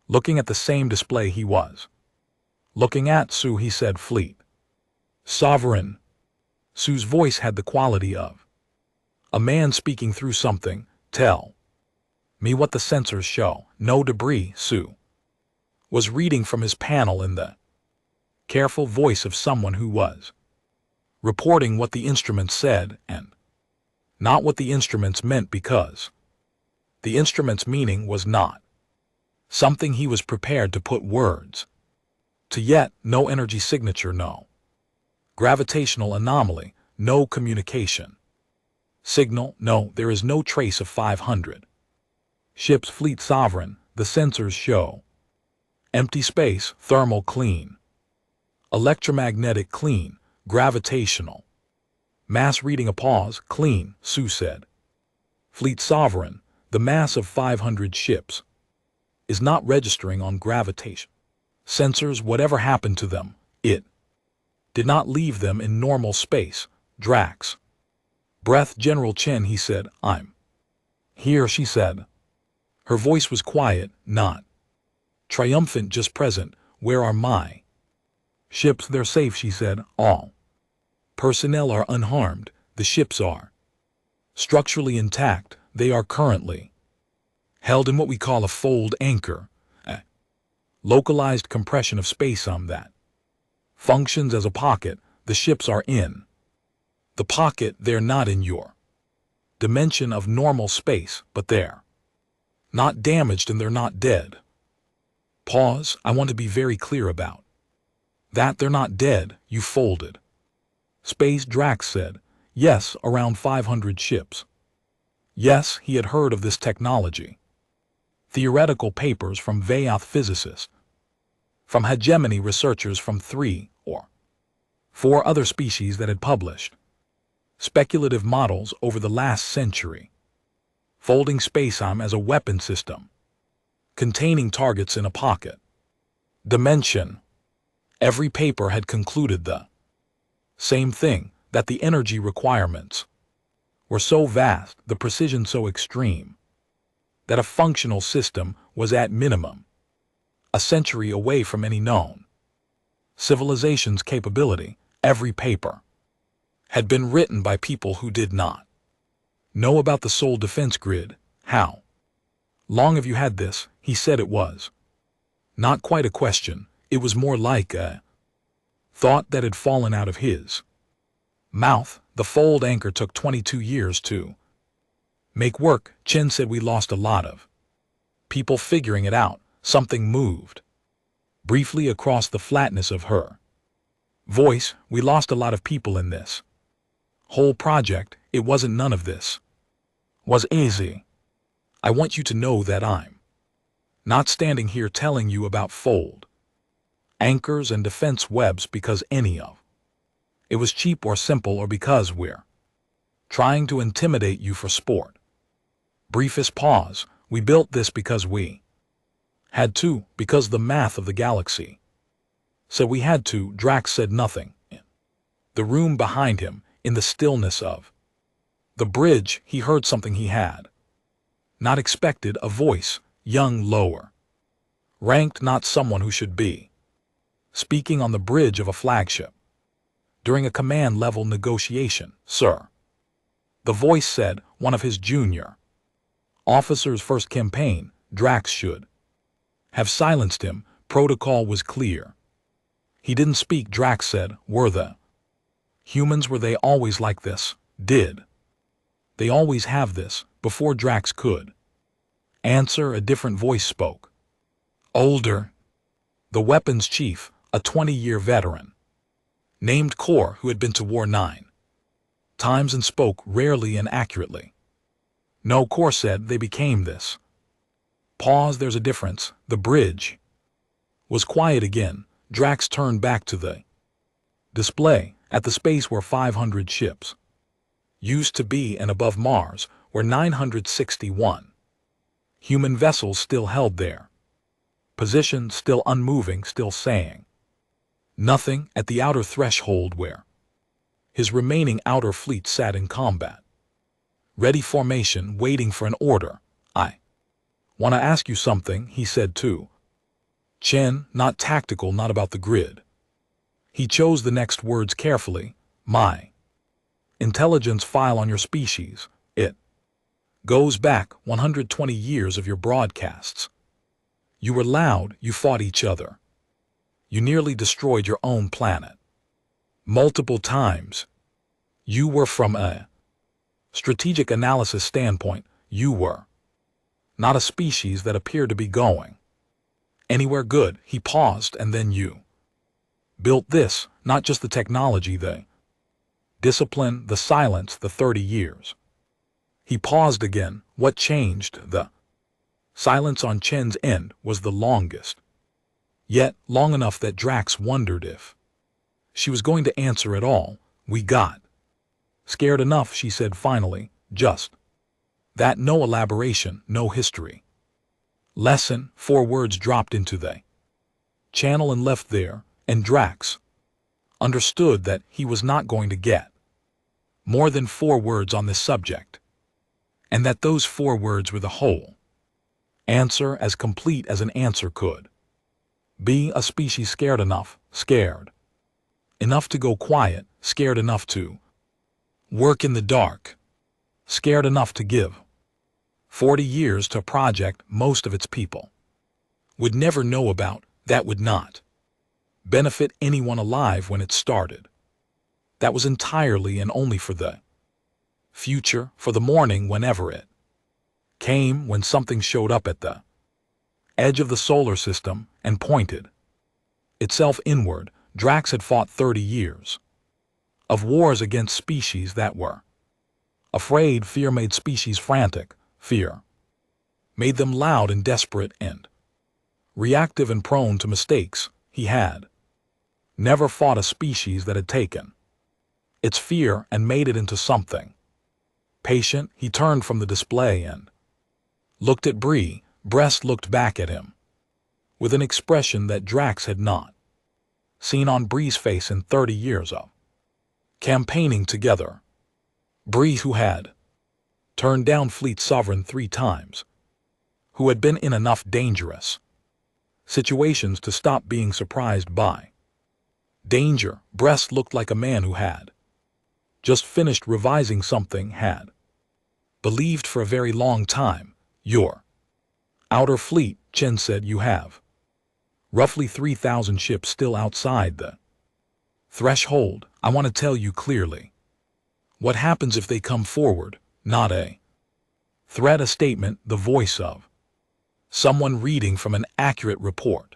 looking at the same display he was looking at. Sue, he said, fleet Sovereign. Sue's voice had the quality of a man speaking through something. Tell me what the sensors show. No debris. Sue was reading from his panel in the careful voice of someone who was reporting what the instruments said and not what the instruments meant, because the instruments' meaning was not something he was prepared to put words to yet. No energy signature, no gravitational anomaly, no communication signal, no, there is no trace of 500 ships. Fleet Sovereign, the sensors show empty space, thermal clean, electromagnetic clean, gravitational mass reading. A pause. Clean, Sue said. Fleet Sovereign, the mass of 500 ships is not registering on gravitation sensors. Whatever happened to them, it did not leave them in normal space. Drax breath. General Chen, he said. I'm here, she said. Her voice was quiet, not triumphant, just present. Where are my ships? They're safe, she said. All personnel are unharmed. The ships are structurally intact. They are currently held in what we call a fold anchor, a localized compression of space that functions as a pocket. The ships are in the pocket. They're not in your dimension of normal space, but they're not damaged and they're not dead. Pause. I want to be very clear about that. They're not dead. You folded space. Drax said. Yes, around 500 ships. Yes, he had heard of this technology. Theoretical papers from Vayoth physicists, from hegemony researchers from 3 or 4 other species that had published speculative models over the last century, folding space-time as a weapon system, containing targets in a pocket dimension. Every paper had concluded the same thing, that the energy requirements were so vast, the precision so extreme, that a functional system was at minimum a century away from any known civilization's capability. Every paper had been written by people who did not know about the soul defense grid. How long have you had this? He said. It was not quite a question. It was more like a thought that had fallen out of his mouth. The fold anchor took 22 years to make work. Chen said. We lost a lot of people figuring it out. Something moved briefly across the flatness of her voice. We lost a lot of people in this whole project. It wasn't none of this was easy. I want you to know that I'm not standing here telling you about fold anchors and defense webs because any of it was cheap or simple, or because we're trying to intimidate you for sport. Briefest pause. We built this because we had to, because the math of the galaxy said we had to. Drax said nothing. In the room behind him, in the stillness of the bridge, he heard something he had not expected. A voice, young, lower ranked, not someone who should be speaking on the bridge of a flagship during a command-level negotiation. Sir, the voice said, one of his junior officers' first campaign. Drax should have silenced him. Protocol was clear. He didn't speak. Drax said. Were the humans, were they always like this? Did they always have this? Before Drax could answer, a different voice spoke. Older. The weapons chief, a 20-year veteran. Named Core, who had been to war 9 times and spoke rarely and accurately. No, Core said, they became this. Pause, there's a difference. The bridge was quiet again. Drax turned back to the display at the space where 500 ships used to be, and above Mars were 961 human vessels still held there. Position still unmoving, still saying nothing at the outer threshold where his remaining outer fleet sat in combat. Ready formation, waiting for an order. I want to ask you something, he said too. Chen, not tactical, not about the grid. He chose the next words carefully. My intelligence file on your species, it goes back 120 years of your broadcasts. You were loud, you fought each other. You nearly destroyed your own planet. Multiple times. You were, from a strategic analysis standpoint, you were not a species that appeared to be going anywhere good. He paused, and then you built this, not just the technology, the discipline, the silence, the 30 years. He paused again. What changed? The silence on Chen's end was the longest, yet long enough that Drax wondered if she was going to answer at all. We got scared enough, she said finally. Just that. No elaboration, no history lesson. 4 words dropped into the channel and left there, and Drax understood that he was not going to get more than 4 words on this subject, and that those 4 words were the whole answer, as complete as an answer could be. A species scared enough to go quiet, scared enough to work in the dark, scared enough to give 40 years to a project most of its people would never know about, that would not benefit anyone alive when it started. That was entirely and only for the future, for the morning whenever it came, when something showed up at the edge of the solar system and pointed itself inward. Drax had fought 30 years of wars against species that were afraid. Fear made species frantic. Fear made them loud and desperate and reactive and prone to mistakes. He had never fought a species that had taken its fear and made it into something patient. He turned from the display and looked at Bree. Brest looked back at him with an expression that Drax had not seen on Bree's face in 30 years of campaigning together. Bree, who had turned down Fleet Sovereign 3 times, who had been in enough dangerous situations to stop being surprised by danger. Brest looked like a man who had just finished revising something, had believed for a very long time. Your outer fleet, Chen said, you have roughly 3,000 ships still outside the threshold. I want to tell you clearly what happens if they come forward. Not a threat, a statement, the voice of someone reading from an accurate report.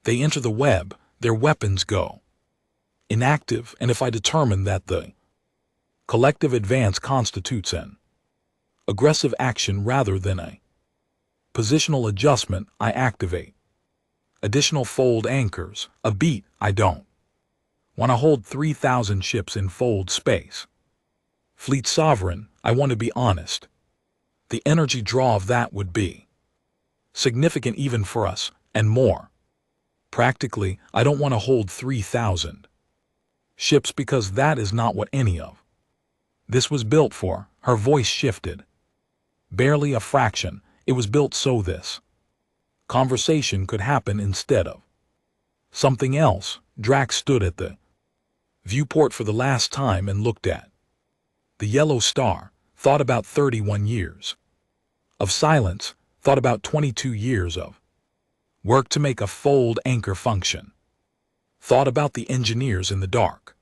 They enter the web, their weapons go inactive, and if I determine that the collective advance constitutes an aggressive action rather than a positional adjustment, I activate additional fold anchors. A beat. I don't want to hold 3,000 ships in fold space. Fleet Sovereign, I want to be honest. The energy draw of that would be significant even for us, and more. Practically, I don't want to hold 3,000 ships because that is not what any of this was built for. Her voice shifted. Barely a fraction. It was built so this conversation could happen instead of something else. Drax stood at the viewport for the last time and looked at the yellow star, thought about 31 years of silence, thought about 22 years of work to make a fold anchor function, thought about the engineers in the dark,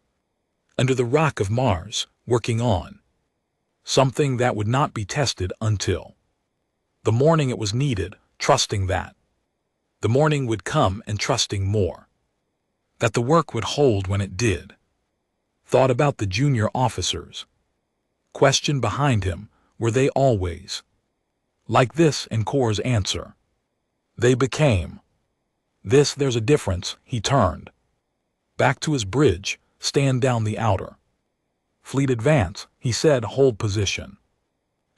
under the rock of Mars, working on something that would not be tested until the morning it was needed, trusting that The morning would come, and trusting more that the work would hold when it did. Thought about the junior officers. Question behind him, were they always like this? And Core's answer, they became this. There's a difference. He turned back to his bridge. Stand down the outer fleet advance, he said. Hold position.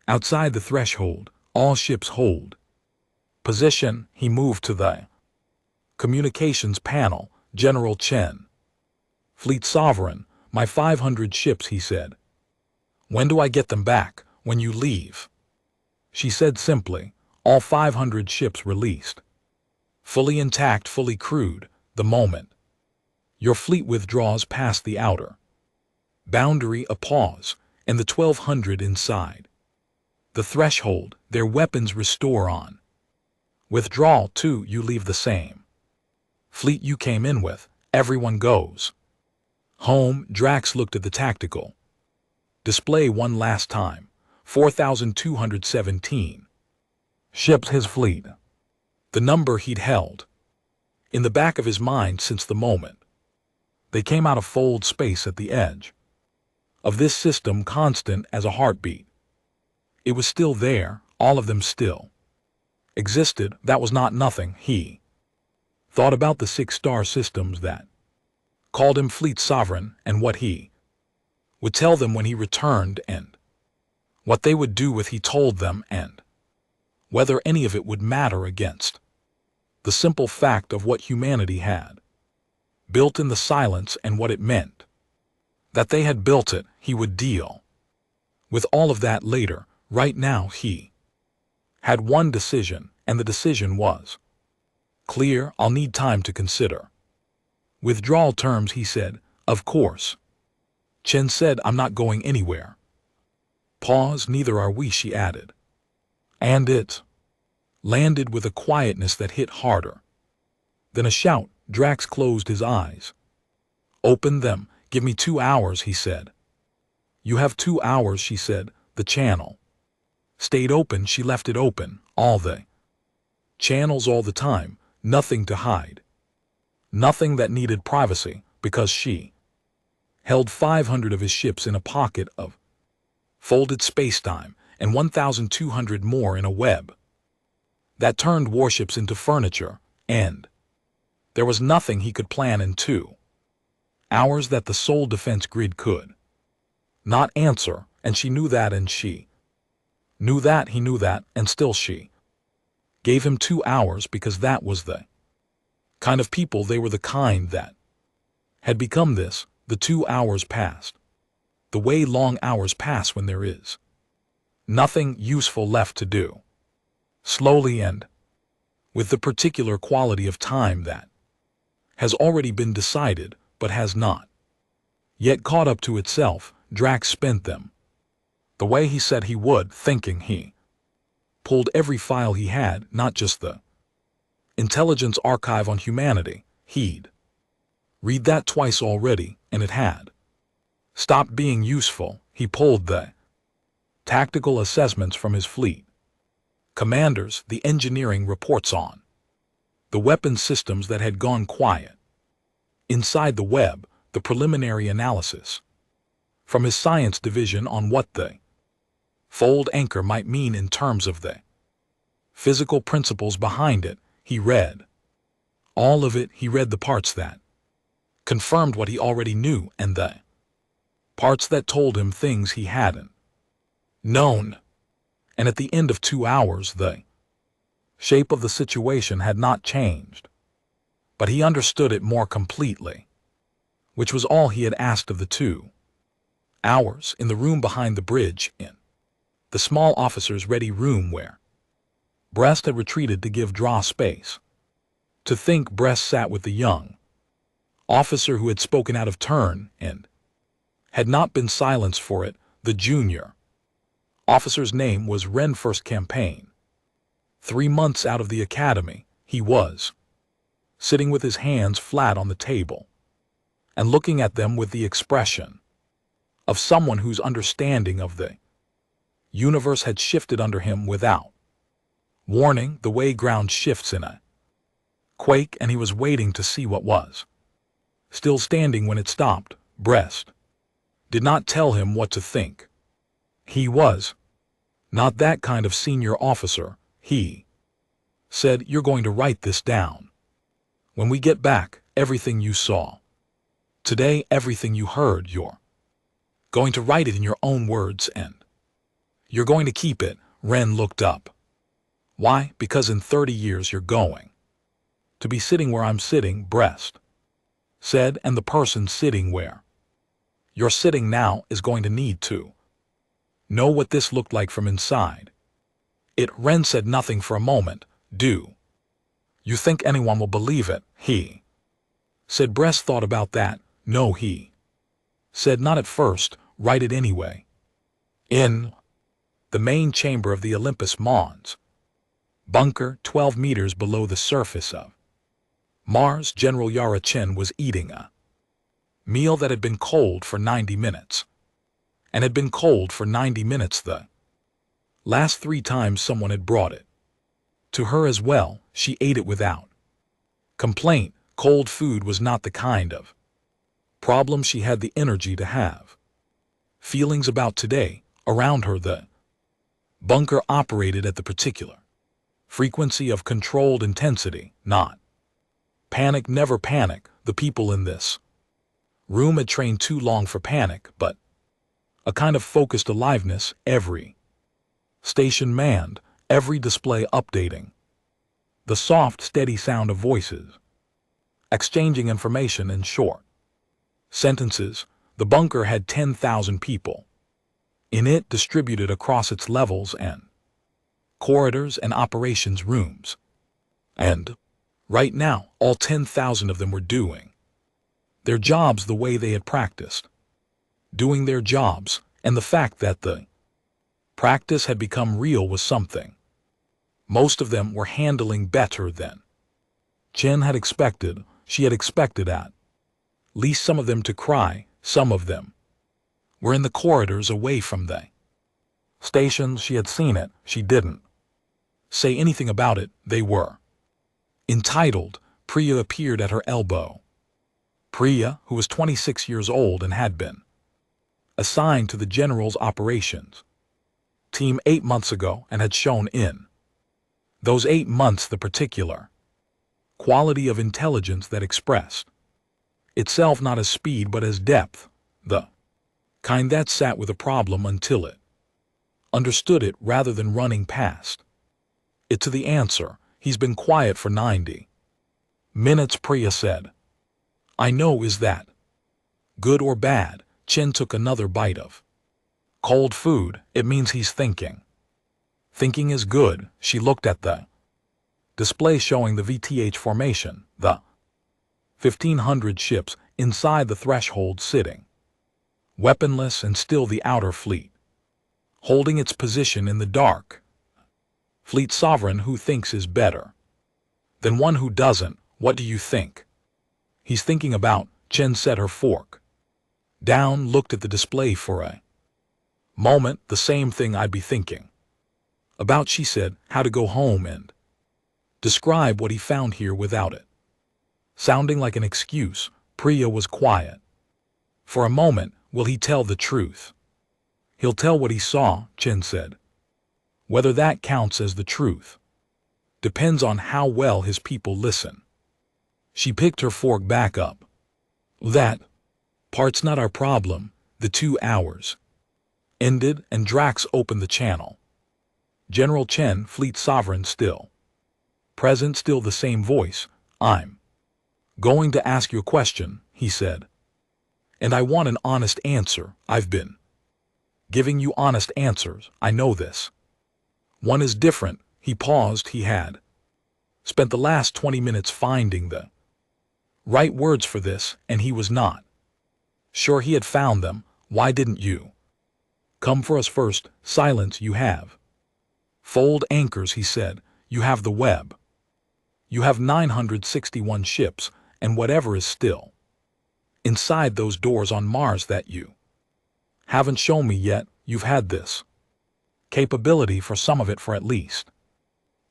Outside the threshold, all ships hold position. He moved to the communications panel. General Chen. Fleet Sovereign, my 500 ships, he said. When do I get them back? When you leave. She said simply, all 500 ships released. Fully intact, fully crewed, the moment your fleet withdraws past the outer boundary. A pause, and the 1,200 inside the threshold, their weapons restore on withdrawal. Too, you leave the same fleet you came in with. Everyone goes home. Drax looked at the tactical display one last time. 4,217 ships, his fleet. The number he'd held in the back of his mind since the moment they came out of fold space at the edge of this system, constant as a heartbeat. It was still there, all of them still existed. That was not nothing. He thought about the 6-star systems that called him Fleet Sovereign, and what he would tell them when he returned, and what they would do with he told them, and whether any of it would matter against the simple fact of what humanity had built in the silence, and what it meant that they had built it. He would deal with all of that later. Right now he had one decision, and the decision was clear. I'll need time to consider withdrawal terms, he said. Of course. Chen said, I'm not going anywhere. Pause. Neither are we, she added. And it landed with a quietness that hit harder than a shout. Drax closed his eyes. Open them. Give me 2 hours, he said. You have 2 hours, she said. The channel stayed open. She left it open. All the channels, all the time. Nothing to hide. Nothing that needed privacy, because she held 500 of his ships in a pocket of folded spacetime, and 1,200 more in a web that turned warships into furniture, and there was nothing he could plan in 2 hours that the sole defense grid could not answer, and she knew that, and she knew that, he knew that, and still she gave him 2 hours, because that was the kind of people they were, the kind that had become this. The 2 hours passed the way long hours pass when there is nothing useful left to do. Slowly, and with the particular quality of time that has already been decided but has not yet caught up to itself, Drax spent them the way he said he would, thinking. He pulled every file he had, not just the intelligence archive on humanity. He'd read that twice already, and it had stopped being useful. He pulled the tactical assessments from his fleet commanders, the engineering reports on the weapon systems that had gone quiet inside the web, the preliminary analysis from his science division on what the fold anchor might mean in terms of the physical principles behind it. He read all of it. He read the parts that confirmed what he already knew, and the parts that told him things he hadn't known. And at the end of 2 hours, the shape of the situation had not changed, but he understood it more completely, which was all he had asked of the 2 hours. In the room behind the bridge, in the small officer's ready room where Brest had retreated to give Draw space to think, Brest sat with the young officer who had spoken out of turn and had not been silenced for it. The junior officer's name was Ren. First campaign. 3 months out of the academy, he was sitting with his hands flat on the table and looking at them with the expression of someone whose understanding of the universe had shifted under him without warning, the way ground shifts in a quake, and he was waiting to see what was still standing when it stopped. Breast did not tell him what to think. He was not that kind of senior officer. He said, "You're going to write this down. When we get back, everything you saw today, everything you heard, you're going to write it in your own words, and you're going to keep it." Ren looked up. "Why?" "Because in 30 years you're going to be sitting where I'm sitting," Breast said, "and the person sitting where you're sitting now is going to need to know what this looked like from inside." Ren said nothing for a moment. "Do you think anyone will believe it?" he said. Breast thought about that. "No," he said, "not at first. Write it anyway." In the main chamber of the Olympus Mons bunker, 12 meters below the surface of Mars, General Yara Chen was eating a meal that had been cold for 90 minutes. And had been cold for 90 minutes the last 3 times someone had brought it to her as well. She ate it without complaint. Cold food was not the kind of problem she had the energy to have feelings about today. Around her, the bunker operated at the particular frequency of controlled intensity, not panic. Never panic. The people in this room had trained too long for panic, but a kind of focused aliveness, every station manned, every display updating, the soft, steady sound of voices exchanging information in short sentences. The bunker had 10,000 people in it, distributed across its levels and corridors and operations rooms. And right now, all 10,000 of them were doing their jobs the way they had practiced doing their jobs, and the fact that the practice had become real was something most of them were handling better than Chen had expected. She had expected at least some of them to cry. Some of them were in the corridors away from the stations. She had seen it. She didn't say anything about it. They were entitled. Priya appeared at her elbow. Priya, who was 26 years old and had been assigned to the general's operations team 8 months ago and had shown in those 8 months the particular quality of intelligence that expressed itself not as speed but as depth, the kind that sat with a problem until it understood it rather than running past it to the answer. "He's been quiet for 90 minutes, Priya said. "I know. Is that good or bad?" Chen took another bite of cold food. "It means he's thinking." "Thinking is good." She looked at the display showing the VTH formation, the 1,500 ships inside the threshold sitting weaponless, and still the outer fleet holding its position in the dark. Fleet sovereign who thinks is better than one who doesn't. What do you think he's thinking about? Chen set her fork down, looked at the display for a moment. "The same thing I'd be thinking about," she said. "How to go home and describe what he found here without it sounding like an excuse." Priya was quiet for a moment. "Will he tell the truth?" "He'll tell what he saw," Chen said. "Whether that counts as the truth depends on how well his people listen." She picked her fork back up. "That part's not our problem." The 2 hours ended and Drax opened the channel. General Chen, Fleet Sovereign, still present, still the same voice. "I'm going to ask you a question," he said. "And I want an honest answer. I've been giving you honest answers. I know this. One is different." He paused. He had spent the last 20 minutes finding the right words for this, and he was not sure he had found them. "Why didn't you come for us first?" "Silence. You have fold anchors," he said. "You have the web. You have 961 ships, and whatever is still inside those doors on Mars that you haven't shown me yet. You've had this capability for some of it for at least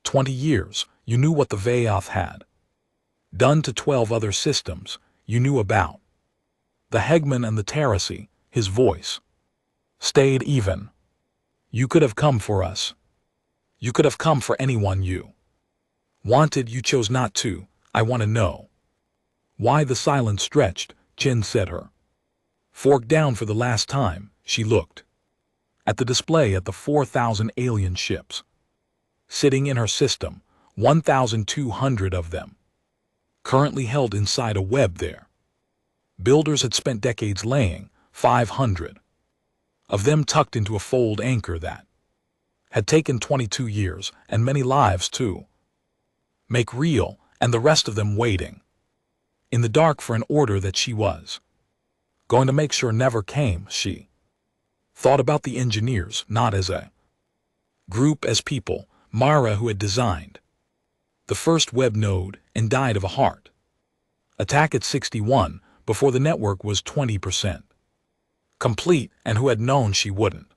20 years. You knew what the Vayoth had Done to 12 other systems you knew about. The Hegman and the Terrace, his voice stayed even. You could have come for us. You could have come for anyone you wanted. You chose not to. I want to know why. The silence stretched. Chin said, her fork down for the last time. She looked at the display at the 4,000 alien ships sitting in her system, 1,200 of them currently held inside a web there. Builders had spent decades laying 500 of them tucked into a fold anchor that had taken 22 years and many lives to make real, and the rest of them waiting in the dark for an order that she was going to make sure never came. She thought about the engineers not as a group, as people. Mara, who had designed the first web node and died of a heart attack at 61 before the network was 20% complete, and who had known she wouldn't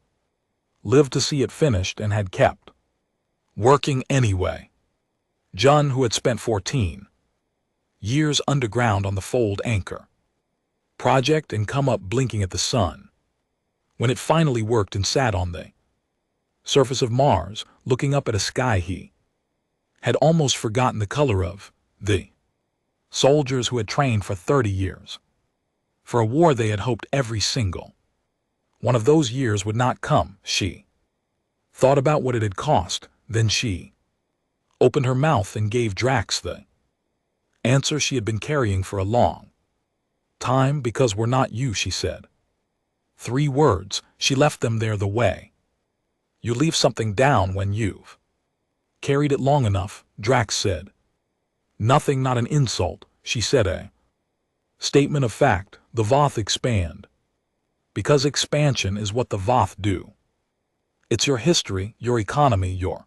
live to see it finished and had kept working anyway. Jun, who had spent 14 years underground on the fold anchor project and come up blinking at the sun when it finally worked, and sat on the surface of Mars looking up at a sky he had almost forgotten the color of. The soldiers who had trained for 30 years for a war they had hoped every single one of those years would not come. She thought about what it had cost. Then she opened her mouth and gave Drax the answer she had been carrying for a long time. Because we're not you, she said. 3 words. She left them there the way you leave something down when you've carried it long enough. Drax said nothing. Not an insult, she said, a statement of fact. The Voth expand because expansion is what the Voth do. It's your history, your economy, your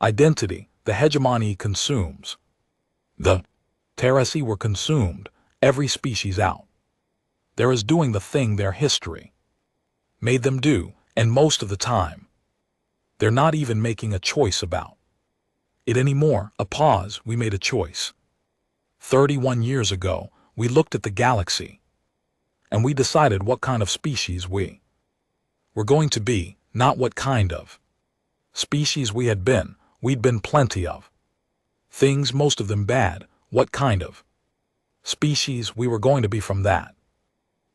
identity. The hegemony consumes. The Terrace were consumed. Every species out there is doing the thing their history made them do, and most of the time they're not even making a choice about it anymore. A pause. We made a choice 31 years ago. We looked at the galaxy and we decided what kind of species we were going to be, not what kind of species we had been. We'd been plenty of things, most of them bad. What kind of species we were going to be from that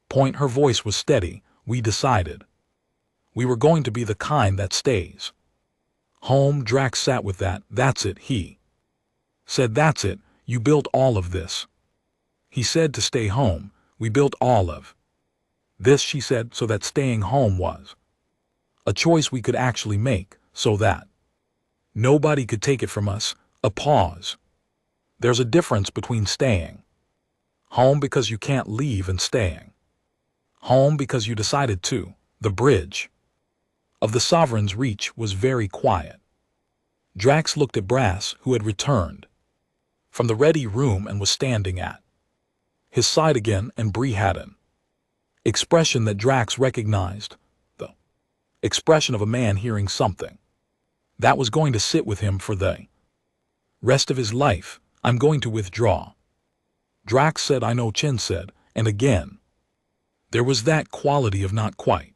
point. Her voice was steady. We decided we were going to be the kind that stays home. Drax sat with that. That's it, he said. That's it. You built all of this. He said, to stay home. We built all of this, she said, so that staying home was a choice we could actually make, so that nobody could take it from us. A pause. There's a difference between staying home because you can't leave and staying home because you decided to. The bridge of the Sovereign's reach was very quiet. Drax looked at Brass, who had returned from the ready room and was standing at his side again, and Bree had an expression that Drax recognized, the expression of a man hearing something that was going to sit with him for the rest of his life. I'm going to withdraw, Drax said. I know, Chin said, and again there was that quality of not quite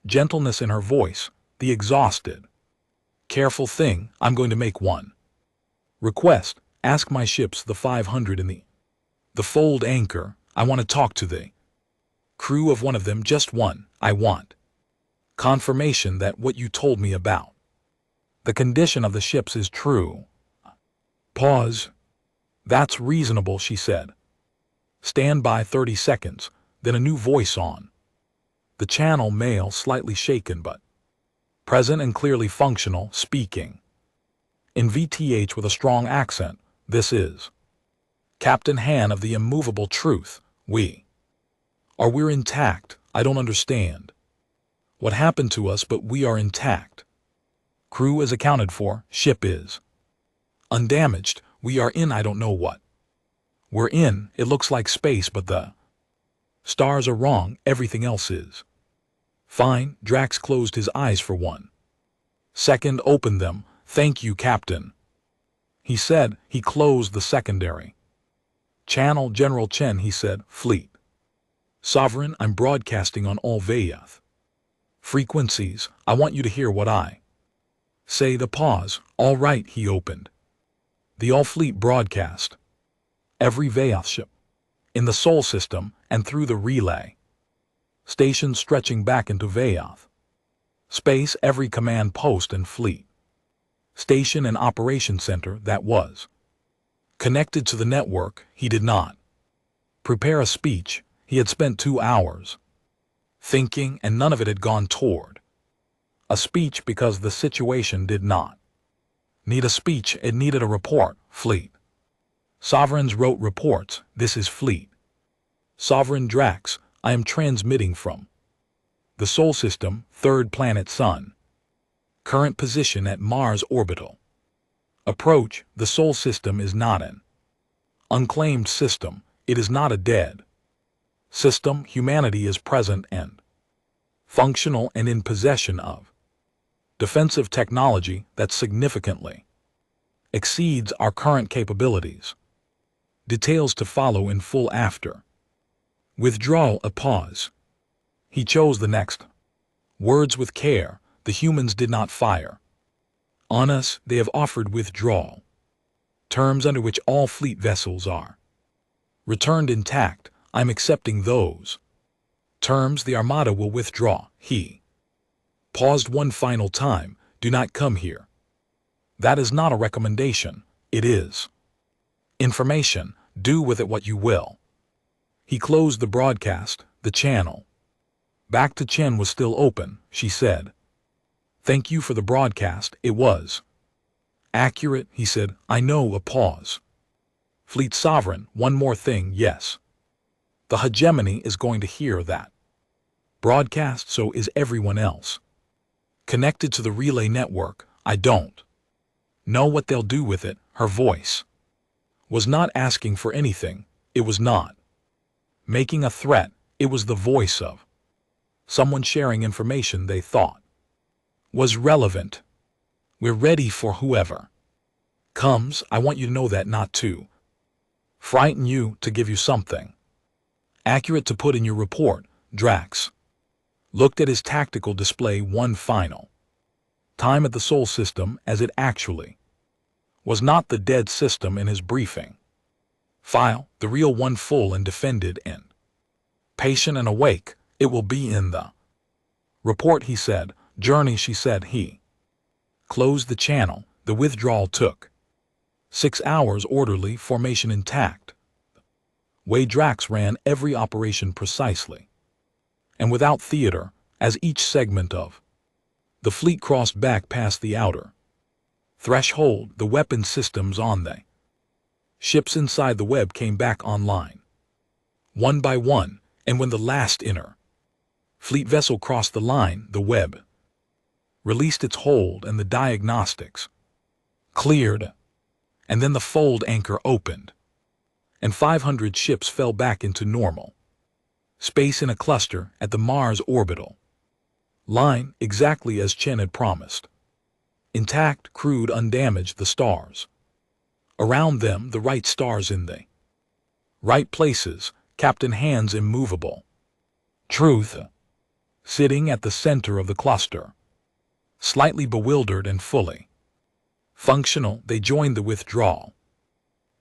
gentleness in her voice, the exhausted, careful thing. I'm going to make one request. Ask my ships, the 500 in the fold anchor. I want to talk to the crew of one of them, just one. I want confirmation that what you told me about the condition of the ships is true. Pause. That's reasonable, she said. Stand by. 30 seconds. Then a new voice on the channel, male, slightly shaken but present and clearly functional, speaking in VTH with a strong accent. This is Captain Han of the Immovable Truth. We're intact. I don't understand what happened to us, but we are intact. Crew is accounted for. Ship is undamaged. We are in, I don't know what we're in. It looks like space, but the stars are wrong. Everything else is fine. Drax closed his eyes for 1 second, opened them. Thank you, Captain. He said. He closed the secondary channel. General Chen, he said, Fleet Sovereign, I'm broadcasting on all Vayath frequencies. I want you to hear what I say. The pause. All right, he opened the all-fleet broadcast. Every Vayath ship in the Sol system and through the relay station stretching back into Vayath space, every command post and fleet station and operation center that was connected to the network. He did not prepare a speech. He had spent 2 hours thinking, and none of it had gone toward a speech because the situation did not need a speech. It needed a report. Fleet Sovereigns wrote reports. This is Fleet Sovereign Drax. I am transmitting from the Sol system, third planet Sun. Current position at Mars orbital. Approach. The Sol system is not an unclaimed system. It is not a dead system. Humanity is present and functional and in possession of defensive technology that significantly exceeds our current capabilities. Details to follow in full after withdrawal. A pause. He chose the next words with care. The humans did not fire on us. They have offered withdrawal terms under which all fleet vessels are returned intact. I'm accepting those terms. The Armada will withdraw. He paused one final time. Do not come here. That is not a recommendation. It is information. Do with it what you will. He closed the broadcast. The channel back to Chen was still open. She said, Thank you for the broadcast. It was accurate. He said, I know. A pause. Fleet Sovereign, one more thing. Yes. The hegemony is going to hear that broadcast. So is everyone else connected to the relay network. I don't know what they'll do with it. Her voice was not asking for anything. It was not making a threat. It was the voice of someone sharing information they thought was relevant. We're ready for whoever comes. I want you to know that, not to frighten you, to give you something accurate to put in your report. Drax looked at his tactical display one final time at the Sol system as it actually was not the dead system in his briefing file, the real one, full and defended and patient and awake. It will be in the report, he said. Journey, she said. He closed the channel. The withdrawal took 6 hours. Orderly formation intact. Way Drax ran every operation precisely and without theater as each segment of the fleet crossed back past the outer threshold. The weapon systems on the ships inside the web came back online one by one, and when the last inner fleet vessel crossed the line, the web released its hold and the diagnostics cleared, and then the fold anchor opened, and 500 ships fell back into normal space in a cluster at the Mars orbital line, exactly as Chen had promised. Intact, crewed, undamaged. The stars around them, the right stars in the right places. Captain Hands immovable. Truth sitting at the center of the cluster, slightly bewildered and fully functional. They joined the withdrawal.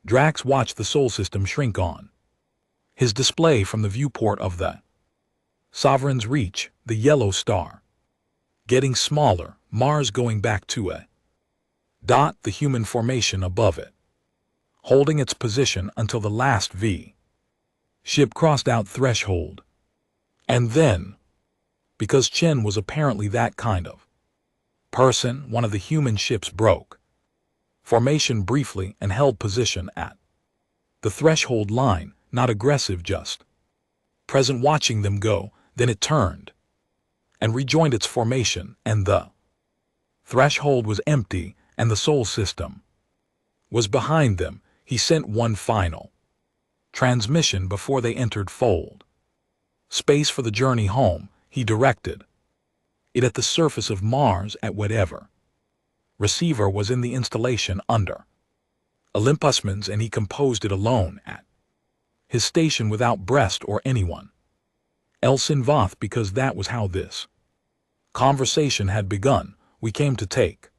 Drax watched the Sol system shrink on his display from the viewport of the Sovereign's reach, the yellow star getting smaller, Mars going back to a dot, the human formation above it holding its position until the last V ship crossed out threshold. And then, because Chen was apparently that kind of person, one of the human ships broke formation briefly and held position at the threshold line, not aggressive, just present, watching them go. Then it turned and rejoined its formation, and the threshold was empty, and the Sol system was behind them. He sent one final transmission before they entered fold space for the journey home. He directed it at the surface of Mars at whatever receiver was in the installation under Olympusman's, and he composed it alone at his station without Brest or anyone else involved, because that was how this conversation had begun. We came to take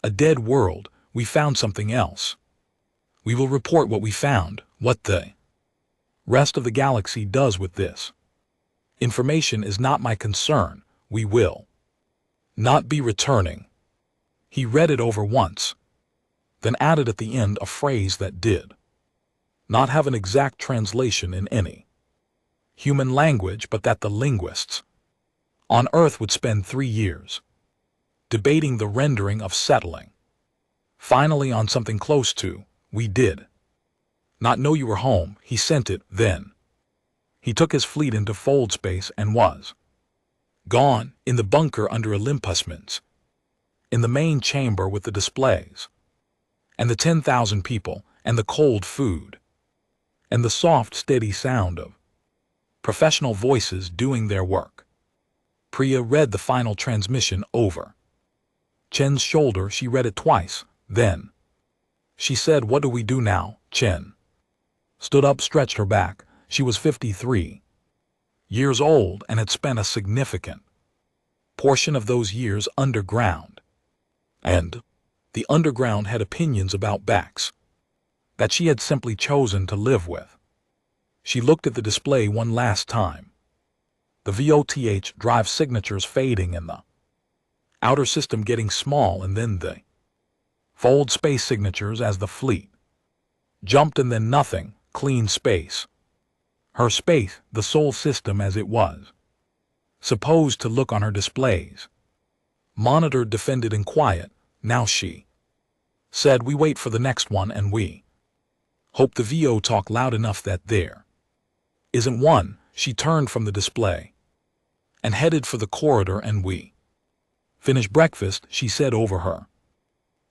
a dead world. We found something else. We will report what we found, what the rest of the galaxy does with this information is not my concern. We will not be returning. He read it over once, then added at the end a phrase that did not have an exact translation in any human language, but that the linguists on Earth would spend 3 years debating the rendering of settling finally on something close to, we did not know you were home. He sent it then. He took his fleet into fold space and was gone, in the bunker under Olympusman's, in the main chamber with the displays, and the 10,000 people, and the cold food, and the soft, steady sound of professional voices doing their work. Priya read the final transmission over Chen's shoulder. She read it twice. Then she said, "What do we do now?" Chen stood up, stretched her back. She was 53 years old and had spent a significant portion of those years underground. And the underground had opinions about backs that she had simply chosen to live with. She looked at the display one last time. The VOTH drive signatures fading in the outer system getting small, and then the fold space signatures as the fleet jumped, and then nothing, clean space. Her space, the sole system as it was supposed to look on her displays. Monitored, defended, and quiet. Now she said, "We wait for the next one, and we hope the VO talk loud enough that there isn't one." She turned from the display and headed for the corridor. "And we finish breakfast," she said over her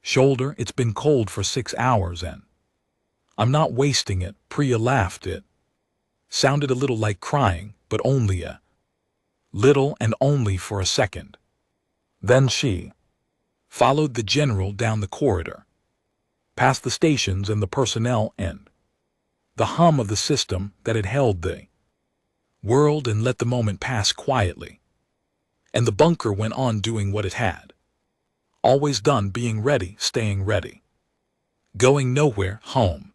shoulder. "It's been cold for 6 hours and I'm not wasting it." Priya laughed. It sounded a little like crying, but only a little, and only for a second. Then she followed the general down the corridor, past the stations and the personnel and the hum of the system that had held the world, and let the moment pass quietly. And the bunker went on doing what it had always done, being ready, staying ready, going nowhere, home.